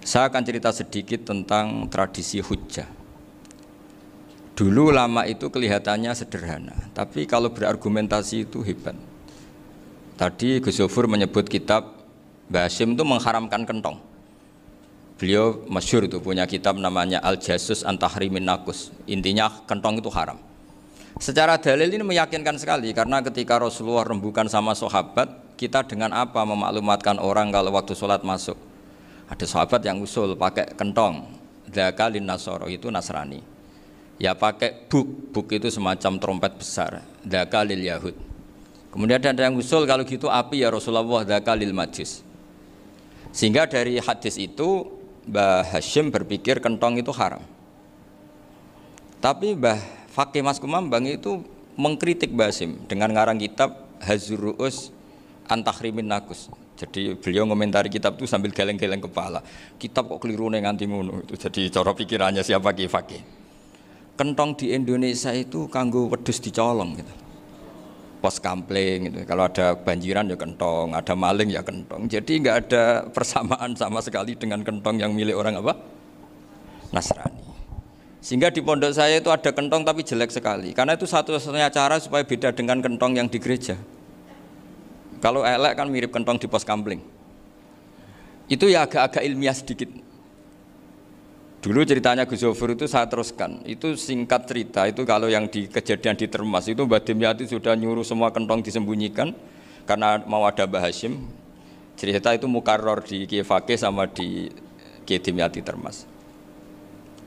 Saya akan cerita sedikit tentang tradisi hujjah. Dulu ulama itu kelihatannya sederhana, tapi kalau berargumentasi itu hebat. Tadi Gus Zofur menyebut kitab Mbah Hasyim itu mengharamkan kentong. Beliau masyhur itu punya kitab namanya Al-Jasus an Tahrimin Nakus. Intinya kentong itu haram. Secara dalil ini meyakinkan sekali karena ketika Rasulullah rembukan sama sahabat, kita dengan apa memaklumatkan orang kalau waktu sholat masuk? Ada sahabat yang usul pakai kentong, dzaka lin nasara itu Nasrani. Ya pakai buk itu semacam trompet besar, dzaka lil yahud. Kemudian ada yang usul kalau gitu api ya Rasulullah, dzaka lil majus. Sehingga dari hadis itu Mbah Hasyim berpikir kentong itu haram. Tapi Mbah Fakih Mas Kumambang itu mengkritik Mbah Hasyim dengan ngarang kitab Hazur Ru'us an Tahrimin Nakus. Jadi beliau ngomentari kitab itu sambil geleng-geleng kepala. Kitab kok keliru nganti ngono itu. Jadi cara pikirannya siapa Ki Fakih. Kentong di Indonesia itu kanggo wedhus dicolong gitu. Pos kampling gitu. Kalau ada banjiran ya kentong, ada maling ya kentong. Jadi enggak ada persamaan sama sekali dengan kentong yang milik orang apa? Nasrani. Sehingga di pondok saya itu ada kentong tapi jelek sekali. Karena itu satu-satunya cara supaya beda dengan kentong yang di gereja. Kalau elek kan mirip kentong di pos kampling. Itu ya agak-agak ilmiah sedikit. Dulu ceritanya Gus Zofur itu saya teruskan. Itu singkat cerita, itu kalau yang di kejadian di Termas itu Mbah Dimyati sudah nyuruh semua kentong disembunyikan karena mau ada Mbah Hasyim. Cerita itu mukarrar di Kiai Fakih sama di Kiai Dimyati Termas.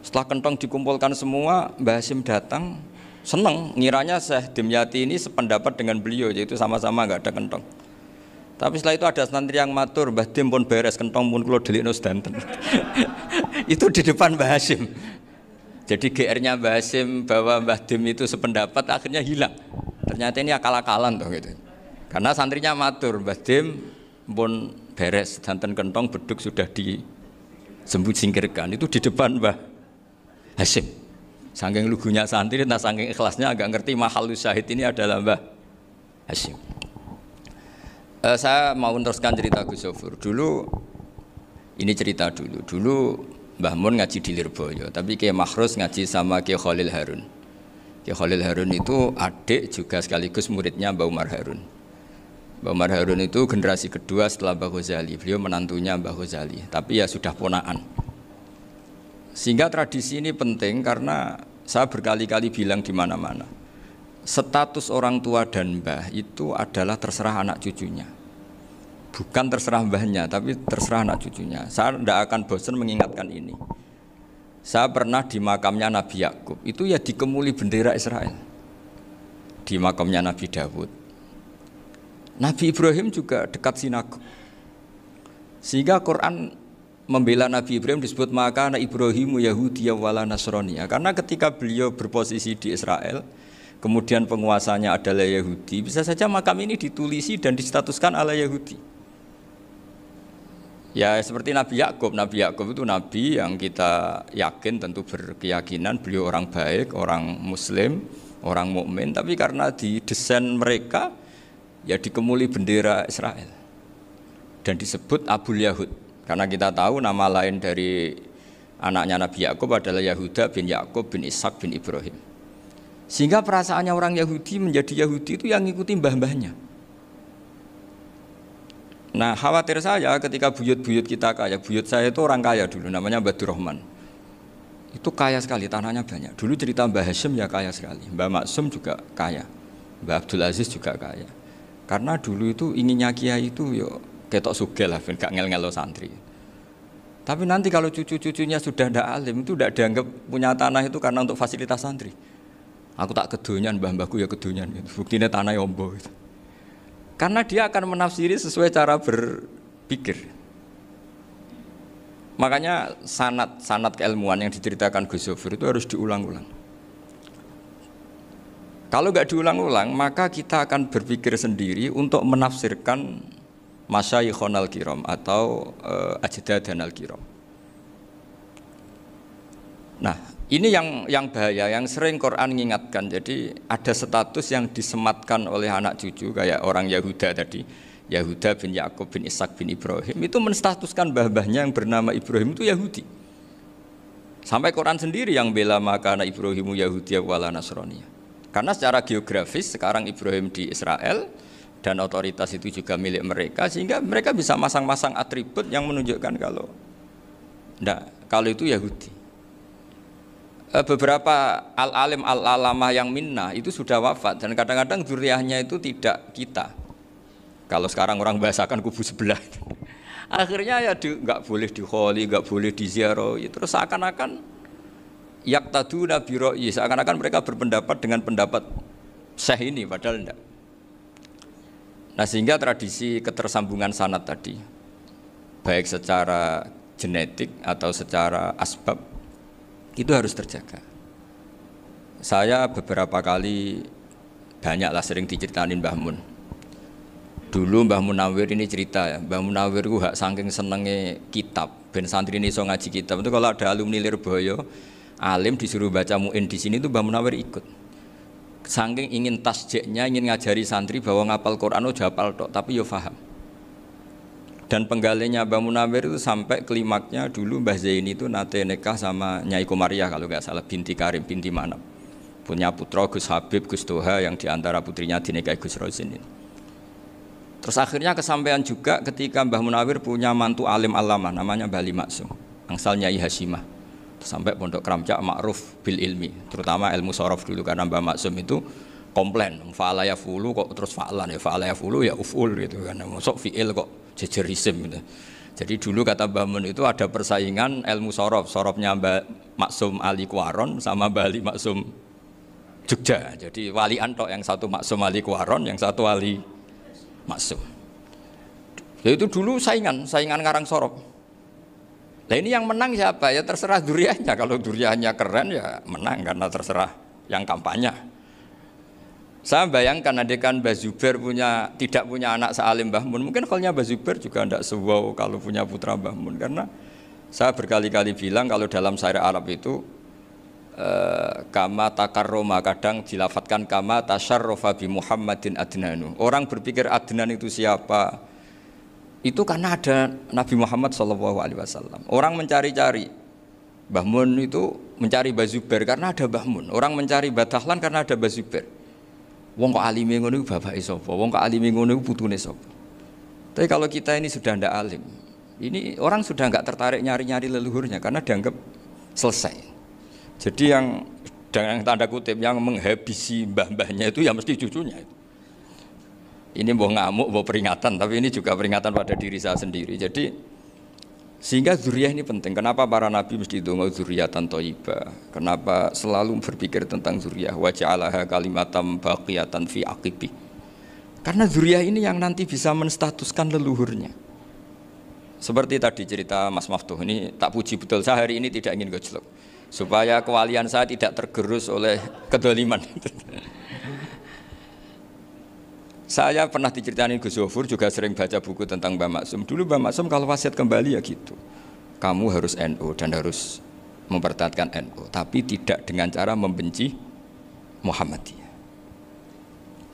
Setelah kentong dikumpulkan semua, Mbah Hasyim datang, senang, ngiranya Syekh Dimyati ini sependapat dengan beliau, yaitu sama-sama enggak ada kentong. Tapi setelah itu ada santri yang matur, Mbah Dim pun beres kentong pun kula delikno sedanten. Itu di depan Mbah Hasyim. Jadi GR-nya Mbah Hasyim bahwa Mbah Dim itu sependapat akhirnya hilang. Ternyata ini akal-akalan toh gitu. Karena santrinya matur, Mbah Dim pun beres sedanten kentong beduk sudah disingkirkan. Itu di depan Mbah Hasyim. Saking lugunya santri, nah saking ikhlasnya agak ngerti mahalus syahid ini adalah Mbah Hasyim. Saya mau meneruskan cerita Gus Zofur. Dulu Mbah Mun ngaji di Lirboyo, tapi Kiai Makhrus ngaji sama Kiai Khalil Harun. Kiai Khalil Harun itu adik juga sekaligus muridnya Mbah Umar Harun. Mbah Umar Harun itu generasi kedua setelah Mbah Ghazali. Beliau menantunya Mbah Ghazali, tapi ya sudah ponaan. Sehingga tradisi ini penting karena saya berkali-kali bilang di mana-mana. Status orang tua dan mbah itu adalah terserah anak cucunya. Bukan terserah mbahnya, tapi terserah anak cucunya. Saya tidak akan bosan mengingatkan ini. Saya pernah di makamnya Nabi Yakub, itu ya dikemuli bendera Israel. Di makamnya Nabi Dawud. Nabi Ibrahim juga dekat sinagog. Sehingga Quran membela Nabi Ibrahim disebut maka anak Ibrahimu Yahudiyya wala Nasraniyya. Karena ketika beliau berposisi di Israel, kemudian penguasanya adalah Yahudi, bisa saja makam ini ditulisi dan distatuskan ala Yahudi. Ya seperti Nabi Yakub. Nabi Yakub itu nabi yang kita yakin tentu berkeyakinan beliau orang baik, orang muslim, orang mukmin, tapi karena di desain mereka ya dikemuli bendera Israel dan disebut Abul Yahud. Karena kita tahu nama lain dari anaknya Nabi Yakub adalah Yahuda bin Yakub bin Ishak bin Ibrahim. Sehingga perasaannya orang Yahudi menjadi Yahudi itu yang ngikuti mbah-mbahnya. Nah khawatir saya ketika buyut-buyut kita kaya. Buyut saya itu orang kaya dulu, namanya Badur Rahman. Itu kaya sekali, tanahnya banyak. Dulu cerita Mbah Hasyim ya kaya sekali. Mbah Maksum juga kaya. Mbah Abdul Aziz juga kaya. Karena dulu itu inginnya kiai itu yo ketok sugih lah, gak ngel-ngelo santri. Tapi nanti kalau cucu-cucunya sudah ndak alim, itu ndak dianggap punya tanah itu karena untuk fasilitas santri. Aku tak kedonyan, mbah-mbahku ya kedonyan. Buktinya tanah yombo. Karena dia akan menafsiri sesuai cara berpikir. Makanya sanad keilmuan yang diceritakan Gus Zofur itu harus diulang-ulang. Kalau nggak diulang-ulang, maka kita akan berpikir sendiri untuk menafsirkan masyayikhon al-kiram atau ajdadan al-kiram. Nah, ini yang bahaya, yang sering Quran mengingatkan. Jadi ada status yang disematkan oleh anak cucu kayak orang Yahuda tadi, Yahuda bin Yakub bin Ishak bin Ibrahim itu menstatuskan mbah-mbahnya yang bernama Ibrahim itu Yahudi. Sampai Quran sendiri yang bela makana Ibrahimu Yahudiyah wala Nasraniyah. Karena secara geografis sekarang Ibrahim di Israel dan otoritas itu juga milik mereka, sehingga mereka bisa masang-masang atribut yang menunjukkan kalau itu Yahudi. Beberapa al-alim al-alamah yang minnah itu sudah wafat dan kadang-kadang dzurriyyahnya itu tidak kita. Kalau sekarang orang bahasakan kubu sebelah. Akhirnya ya nggak boleh dikholi, nggak boleh diziarah. Terus seakan-akan yaqtaduna bi ra'yi, seakan-akan mereka berpendapat dengan pendapat syekh ini, padahal enggak. Nah, sehingga tradisi ketersambungan sanad tadi, baik secara genetik atau secara asbab, itu harus terjaga. Saya beberapa kali banyaklah sering diceritain Mbah Mun. Dulu Mbah Munawir ini cerita ya, Mbah Munawir itu saking senenge kitab, ben santri ini iso ngaji kitab. Itu kalau ada alumni Lirboyo, alim disuruh baca muin di sini itu Mbah Munawir ikut. Saking ingin tasjiknya, ingin ngajari santri bahwa ngapal Quran udah hafal tok, tapi yo paham. Dan penggalinya Mbah Munawir itu sampai klimaknya dulu Mbah Zaini itu nate nikah sama Nyai Komariah kalau nggak salah, binti Karim, binti Manap. Punya putra Gus Habib, Gus Toha yang diantara putrinya dinikahi Gus Rosin ini. Terus akhirnya kesampaian juga ketika Mbah Munawir punya mantu alim alama namanya Mbah Ali Maksum, angsal Nyai Hasyimah. Sampai Pondok Kramcak ma'ruf bil ilmi, terutama ilmu sorof dulu karena Mbah Maksum itu komplain, fa'ala yafulu kok terus fa'alan ya, fa'ala yafulu ya uf'ul gitu kan, masuk fi'il kok jejer isim gitu. Jadi dulu kata Mbah Mun itu ada persaingan ilmu sorof, sorofnya Mbah Maksum Ali Kuaron sama Mbah Ali Maksum Jogja. Jadi wali antok, yang satu Maksum Ali Kuaron, yang satu Ali Maksum. Ya itu dulu saingan ngarang sorof. Nah ini yang menang siapa? Ya terserah duriannya. Kalau duriannya keren ya menang karena terserah yang kampanye. Saya bayangkan adekan Mbah Zubair tidak punya anak sealim Mbah Mun, mungkin kalau Mbah Zubair juga tidak sewow kalau punya putra Mbah Mun. Karena saya berkali-kali bilang kalau dalam syair Arab itu kama takarroma, kadang dilafatkan kama tasyarrofa bi Muhammadin adnanu. Orang berpikir Adnan itu siapa? Itu karena ada Nabi Muhammad SAW. Orang mencari-cari Mbah Mun itu mencari Mbah Zubair karena ada Mbah Mun. Orang mencari Mbah Dahlan karena ada Mbah Zubair. Wong kok alime ngono iku bapake sapa? Wong kok alime ngono iku putune sapa? Tapi kalau kita ini sudah ndak alim, ini orang sudah enggak tertarik nyari-nyari leluhurnya karena dianggap selesai. Jadi yang dengan tanda kutip yang menghabisi mbah-mbahnya itu ya mesti cucunya. Ini mau ngamuk, mau peringatan, tapi ini juga peringatan pada diri saya sendiri. Jadi sehingga dzurriyyah ini penting. Kenapa para nabi mesti donga dzurriyyatan thayyibah? Kenapa selalu berpikir tentang dzurriyyah? Wa ja'alaha kalimatam baqiyatan fi aqibi. Karena dzurriyyah ini yang nanti bisa menstatuskan leluhurnya. Seperti tadi cerita Mas Maftuh, ini tak puji betul, saya hari ini tidak ingin gojlok supaya kewalian saya tidak tergerus oleh kedoliman. Saya pernah diceritain Gus Zofur, juga sering baca buku tentang Mbah Maksum. Dulu Mbah Maksum kalau wasiat kembali ya gitu, kamu harus NU dan harus mempertahankan NU, tapi tidak dengan cara membenci Muhammadiyah.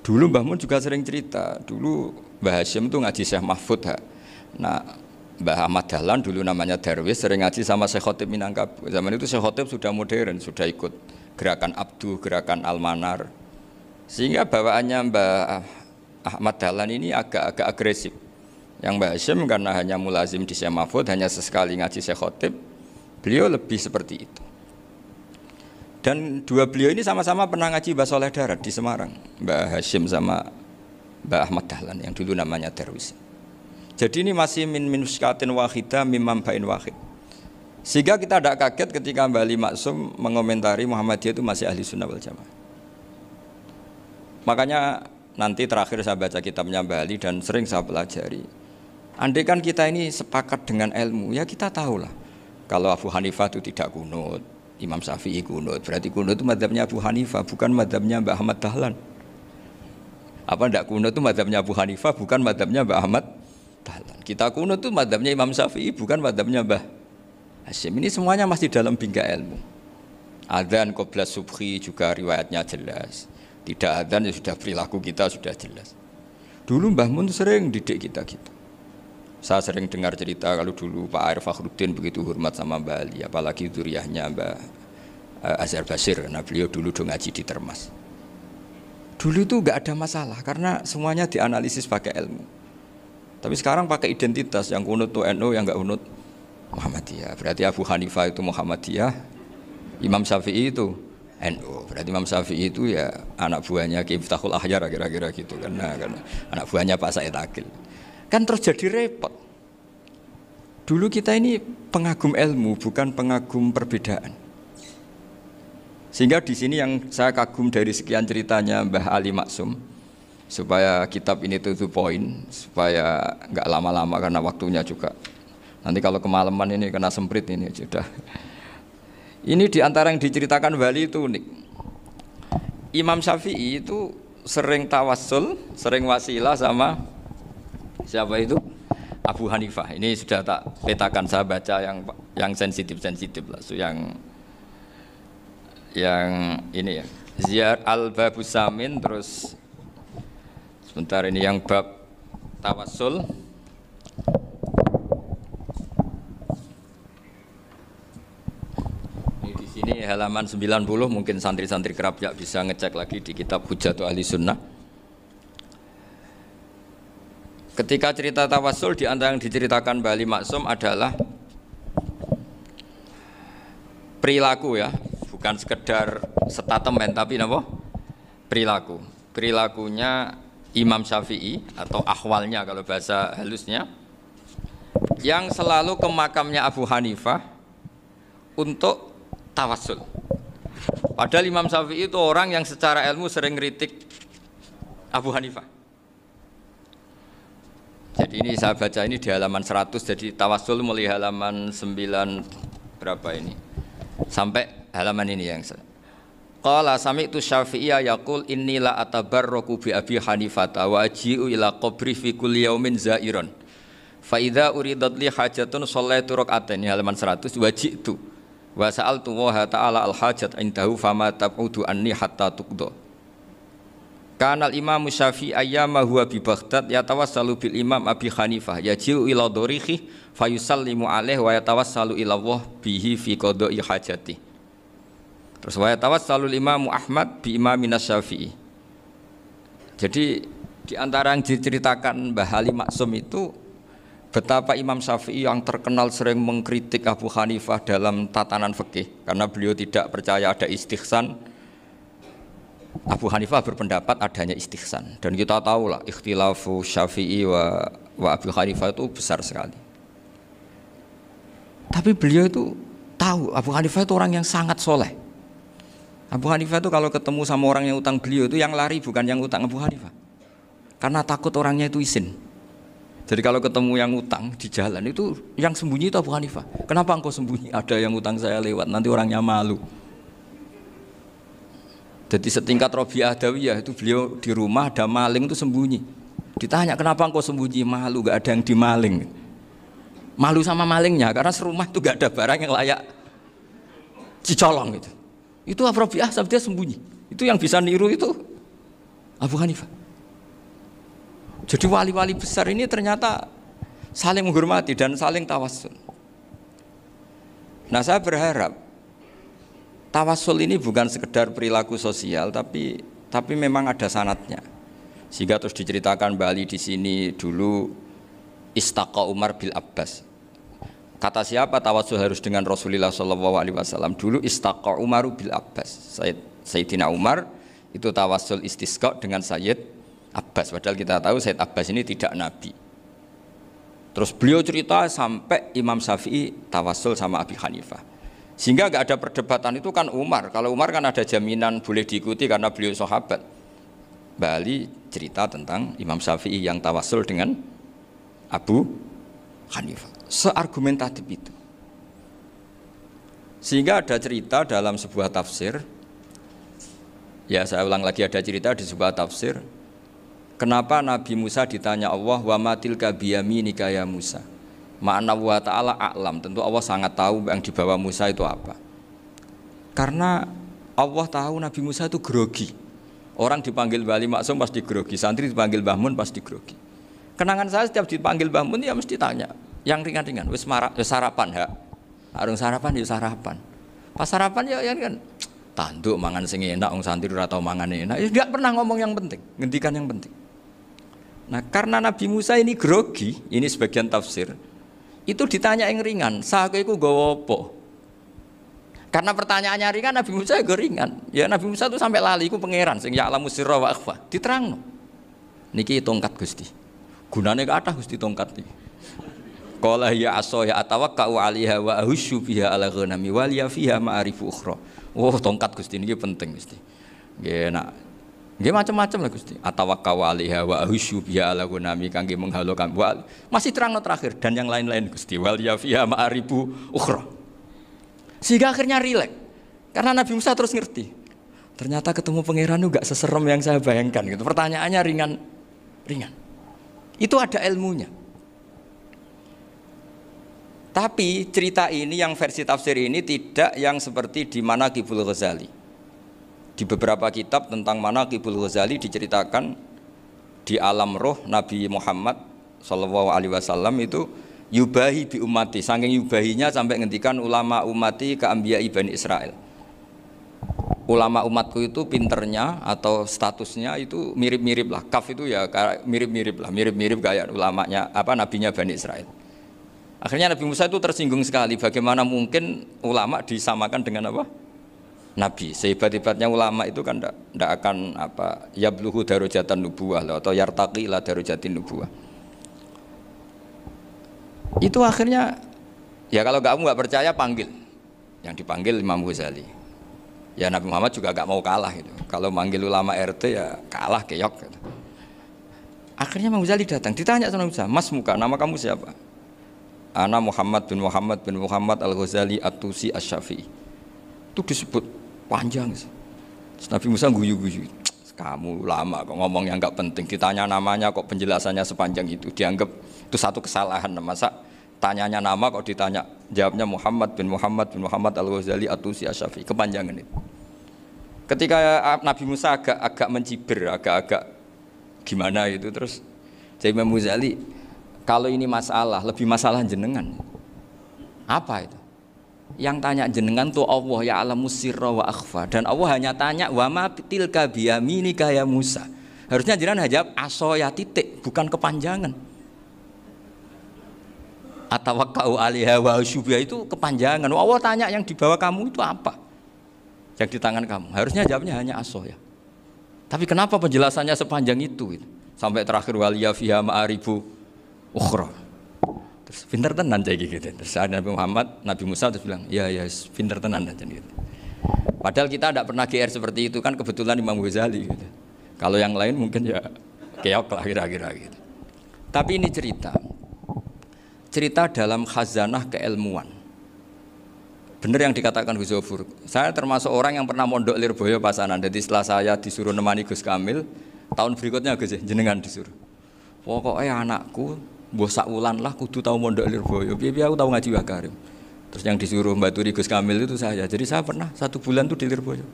Dulu Mbah Mun juga sering cerita, dulu Mbah Hasyim itu ngaji Syekh Mahfud. Nah, Mbah Ahmad Dahlan dulu namanya Darwis sering ngaji sama Syekh Khotib Minangkabau. Zaman itu Syekh Khotib sudah modern, sudah ikut gerakan Abdu, gerakan Al-Manar. Sehingga bawaannya Mbah Ahmad Dahlan ini agak agresif. Yang Mbah Hasyim karena hanya mulazim di Syekh Mahfud, hanya sesekali ngaji Syekh Khotib, beliau lebih seperti itu. Dan dua beliau ini sama-sama pernah ngaji Mbah Soleh Darat di Semarang, Mbah Hasyim sama Mbah Ahmad Dahlan yang dulu namanya Darwis. Jadi ini masih min minuskatin wahidah mimam bain wahid. Sehingga kita tidak kaget ketika Mbah Ali Maksum mengomentari Muhammadiyah itu masih ahli sunnah wal jamaah. Makanya nanti terakhir saya baca kitabnya Mbah Ali dan sering saya pelajari. Andai kan kita ini sepakat dengan ilmu, ya kita tahulah. Kalau Abu Hanifah itu tidak kunut, Imam Syafi'i kunut, berarti kunut itu mazhabnya Abu Hanifah, bukan mazhabnya Mbah Ahmad Dahlan. Apa tidak kunut itu mazhabnya Abu Hanifah, bukan mazhabnya Mbah Ahmad Dahlan. Kita kunut itu mazhabnya Imam Syafi'i, bukan mazhabnya Mbah Hasyim. Ini semuanya masih dalam bingkai ilmu. Adzan qabla subhi juga riwayatnya jelas. Tidak adzan ya sudah perilaku kita sudah jelas. Dulu Mbah Mun sering didik kita gitu. Saya sering dengar cerita kalau dulu Pak Arif Fakhruddin begitu hormat sama Mbah Ali, apalagi duriahnya Mbah Azhar Basir, karena beliau dulu do ngaji di Termas. Dulu itu nggak ada masalah karena semuanya dianalisis pakai ilmu. Tapi sekarang pakai identitas, yang unut tuh NU, yang nggak unut Muhammadiyah. Berarti Abu Hanifah itu Muhammadiyah, Imam Syafi'i itu NU. Berarti Imam Syafi'i itu ya anak buahnya Ki Miftahul Ahyar kira-kira gitu karena anak buahnya Pak Said Akil. Kan terus jadi repot. Dulu kita ini pengagum ilmu, bukan pengagum perbedaan. Sehingga di sini yang saya kagum dari sekian ceritanya Mbah Ali Maksum, supaya kitab ini to the point, supaya nggak lama-lama karena waktunya juga. Nanti kalau kemalaman ini kena semprit ini sudah. Ini diantara yang diceritakan Bali itu unik. Imam Syafi'i itu sering tawassul, sering wasilah sama siapa itu? Abu Hanifah. Ini sudah tak petakan, saya baca yang sensitif lah, so yang ini ya. Ziyar al-Babus Samin, terus sebentar ini yang bab tawassul. Ini halaman 90, mungkin santri-santri kerap ya bisa ngecek lagi di kitab Hujatul Ahli Sunnah. Ketika cerita tawassul, di antara yang diceritakan Mbah Ali Maksum adalah perilaku ya, bukan sekedar statement tapi apa? Perilaku. Perilakunya Imam Syafi'i atau ahwalnya kalau bahasa halusnya, yang selalu ke makamnya Abu Hanifah untuk tawassul. Padahal Imam Syafi'i itu orang yang secara ilmu sering kritik Abu Hanifah. Jadi ini saya baca ini di halaman 100, jadi tawassul mulai halaman 9 berapa ini sampai halaman ini yang qala sami'tu Syafi'iyya yaqul inni la atabarraku bi Abi Hanifah wa aji'u ila qabri fi kulli yaumin za'iran fa idza uridat li hajatun shallaitu rak'atain, halaman 100, waji'tu wa sa'altu wa ta'ala al hajat indahu fama tab'udu anni hatta tuqda. Kanal Imam Syafi'i ayyama huwa bi Baghdad yatawassalu bil Imam Abi Hanifah yaji'u ila dorihi fayusallimu alaihi wa yatawassalu ila Allah bihi fi qada'i hajati. Terus wa yatawassalu Imam Ahmad bi Imamin Syafi'i. Jadi di antara yang diceritakan Mbah Ali Maksum itu betapa Imam Syafi'i yang terkenal sering mengkritik Abu Hanifah dalam tatanan fikih karena beliau tidak percaya ada istihsan. Abu Hanifah berpendapat adanya istihsan, dan kita tahu lah ikhtilafu Syafi'i wa Abu Hanifah itu besar sekali. Tapi beliau itu tahu Abu Hanifah itu orang yang sangat soleh. Abu Hanifah itu kalau ketemu sama orang yang utang beliau itu yang lari bukan yang utang Abu Hanifah, karena takut orangnya itu izin. Jadi kalau ketemu yang utang di jalan itu yang sembunyi itu Abu Hanifah. Kenapa engkau sembunyi? Ada yang utang saya lewat, nanti orangnya malu. Jadi setingkat Robi'ah Adawiyah itu beliau di rumah ada maling itu sembunyi. Ditanya kenapa engkau sembunyi? Malu, gak ada yang dimaling. Malu sama malingnya karena serumah itu gak ada barang yang layak dicolong itu. Itu Robi'ah dia sembunyi. Itu yang bisa niru itu Abu Hanifah. Jadi wali-wali besar ini ternyata saling menghormati dan saling tawassul. Nah saya berharap tawassul ini bukan sekedar perilaku sosial, tapi memang ada sanatnya. Sehingga terus diceritakan Bali di sini dulu istaqa Umar bil Abbas. Kata siapa tawassul harus dengan Rasulullah SAW? Dulu istaqa Umar bil Abbas. Sayyidina Umar itu tawassul istisqa dengan Sayyid Abbas. Padahal kita tahu Sayyid Abbas ini tidak nabi. Terus beliau cerita sampai Imam Syafi'i tawassul sama Abi Hanifah. Sehingga nggak ada perdebatan itu kan Umar. Kalau Umar kan ada jaminan boleh diikuti karena beliau sahabat. Bali cerita tentang Imam Syafi'i yang tawassul dengan Abu Hanifah. Seargumentatif itu. Sehingga ada cerita dalam sebuah tafsir. Ya saya ulang lagi, ada cerita di sebuah tafsir. Kenapa Nabi Musa ditanya Allah wa ma tilka biyaminika ya Musa? Ma'ana wa ta'ala a'lam, tentu Allah sangat tahu yang dibawa Musa itu apa. Karena Allah tahu Nabi Musa itu grogi. Orang dipanggil Wali Maksum pasti grogi, santri dipanggil Mbah Mun pasti grogi. Kenangan saya setiap dipanggil Mbah Mun ya mesti tanya, yang ringan-ringan, wis sarapan ha. Arung sarapan ya sarapan. Pas sarapan ya kan tanduk mangan sing enak, wong santri ora tau mangan enak. Ya enggak pernah ngomong yang penting, ngendikan yang penting. Nah, karena Nabi Musa ini grogi, ini sebagian tafsir. Itu ditanya yang ringan, "Sake iku nggawa apa?" Karena pertanyaannya ringan, Nabi Musa juga ringan. Ya Nabi Musa itu sampai lali iku pangeran sing ya'lamu sirra wa akhfa. Diterangno. Niki tongkat Gusti. Gunane kathah Gusti tongkat iki. Qala ya asaya atawakka'u 'alaiha wa ahusyu biha 'ala ghanami wa liya fiha ma'arifu ukhra. Oh, tongkat Gusti niki penting Gusti. Nggih nak nggih macam-macam lah Gusti. Atawakka'u 'alaiha wa ahusyu biha 'ala ghanami kangge menghalo kami. Masih terangno terakhir dan yang lain-lain Gusti. Wa liya fiha ma'arifu ukhra. Sehingga akhirnya rileks. Karena Nabi Musa terus ngerti. Ternyata ketemu pangeran itu gak seserem yang saya bayangkan gitu. Pertanyaannya ringan. Itu ada ilmunya. Tapi cerita ini yang versi tafsir ini tidak yang seperti di Manaqibul Ghazali. Di beberapa kitab tentang Manaqibul Ghazali diceritakan di alam roh Nabi Muhammad SAW itu yubahi bi ummati, saking yubahinya sampai ngendikan ulama ummati ke anbiya Bani Israel. Ulama umatku itu pinternya atau statusnya itu mirip-mirip lah. Kaf itu ya mirip-mirip lah, mirip-mirip kayak ulamanya nabinya Bani Israel. Akhirnya Nabi Musa itu tersinggung sekali, bagaimana mungkin ulama disamakan dengan nabi. Sehebat-hebatnya ulama itu kan tidak akan yabluhu darajatan nubuwah atau yartaqi ila darajatin nubuwah. Itu akhirnya ya kalau kamu nggak percaya panggil, yang dipanggil Imam Ghazali. Ya Nabi Muhammad juga nggak mau kalah gitu. Kalau manggil ulama RT ya kalah keok gitu. Akhirnya Imam Ghazali datang, ditanya sama Musa, "Mas muka, nama kamu siapa?" "Ana Muhammad bin Muhammad Al-Ghazali At-Tusi Asy-Syafi'i." Itu disebut panjang. Terus Nabi Musa guyu-guyu. "Kamu lama kok ngomong yang nggak penting, ditanya namanya kok penjelasannya sepanjang itu, dianggap itu satu kesalahan. Masa tanyanya nama kok ditanya jawabnya Muhammad bin Muhammad Al-Ghazali At-Tusi Asy-Syafi'i, kepanjangan itu." Ketika Nabi Musa agak mencibir, agak gimana itu, terus jadi Imam Ghazali, "Kalau ini masalah, lebih masalah jenengan." "Apa itu?" "Yang tanya jenengan tuh Allah ya alamu sirra wa akhfa, dan Allah hanya tanya wa ma tilka biyaminika ya Musa." Harusnya jenengan jawab asoya titik, bukan kepanjangan. Atawakka'u 'alaiha wa syubha itu kepanjangan. Allah tanya yang di bawah kamu itu apa? Yang di tangan kamu. Harusnya jawabnya hanya asoya. Tapi kenapa penjelasannya sepanjang itu? Sampai terakhir waliya fiha ma'aribu ukhra. Terus pinter tenan kayak gitu. Terus ada Nabi Musa terus bilang, ya pinter tenan aja gitu. Padahal kita tidak pernah GR seperti itu, kan kebetulan Imam Ghazali gitu. Kalau yang lain mungkin ya keok lah kira-kira gitu. Tapi ini cerita dalam khazanah keilmuan. Benar yang dikatakan Gus Zofur. Saya termasuk orang yang pernah mondok Lirboyo Pasanan. Jadi setelah saya disuruh nemani Gus Kamil, tahun berikutnya Gus jenengan disuruh. Pokoknya anakku mbah sak wulan lah kudu tahu mondok Lirboyo. Piye aku tahu ngaji Wakarim. Terus yang disuruh mbaturi Gus Kamil itu saya. Jadi saya pernah 1 bulan tuh di Lirboyo.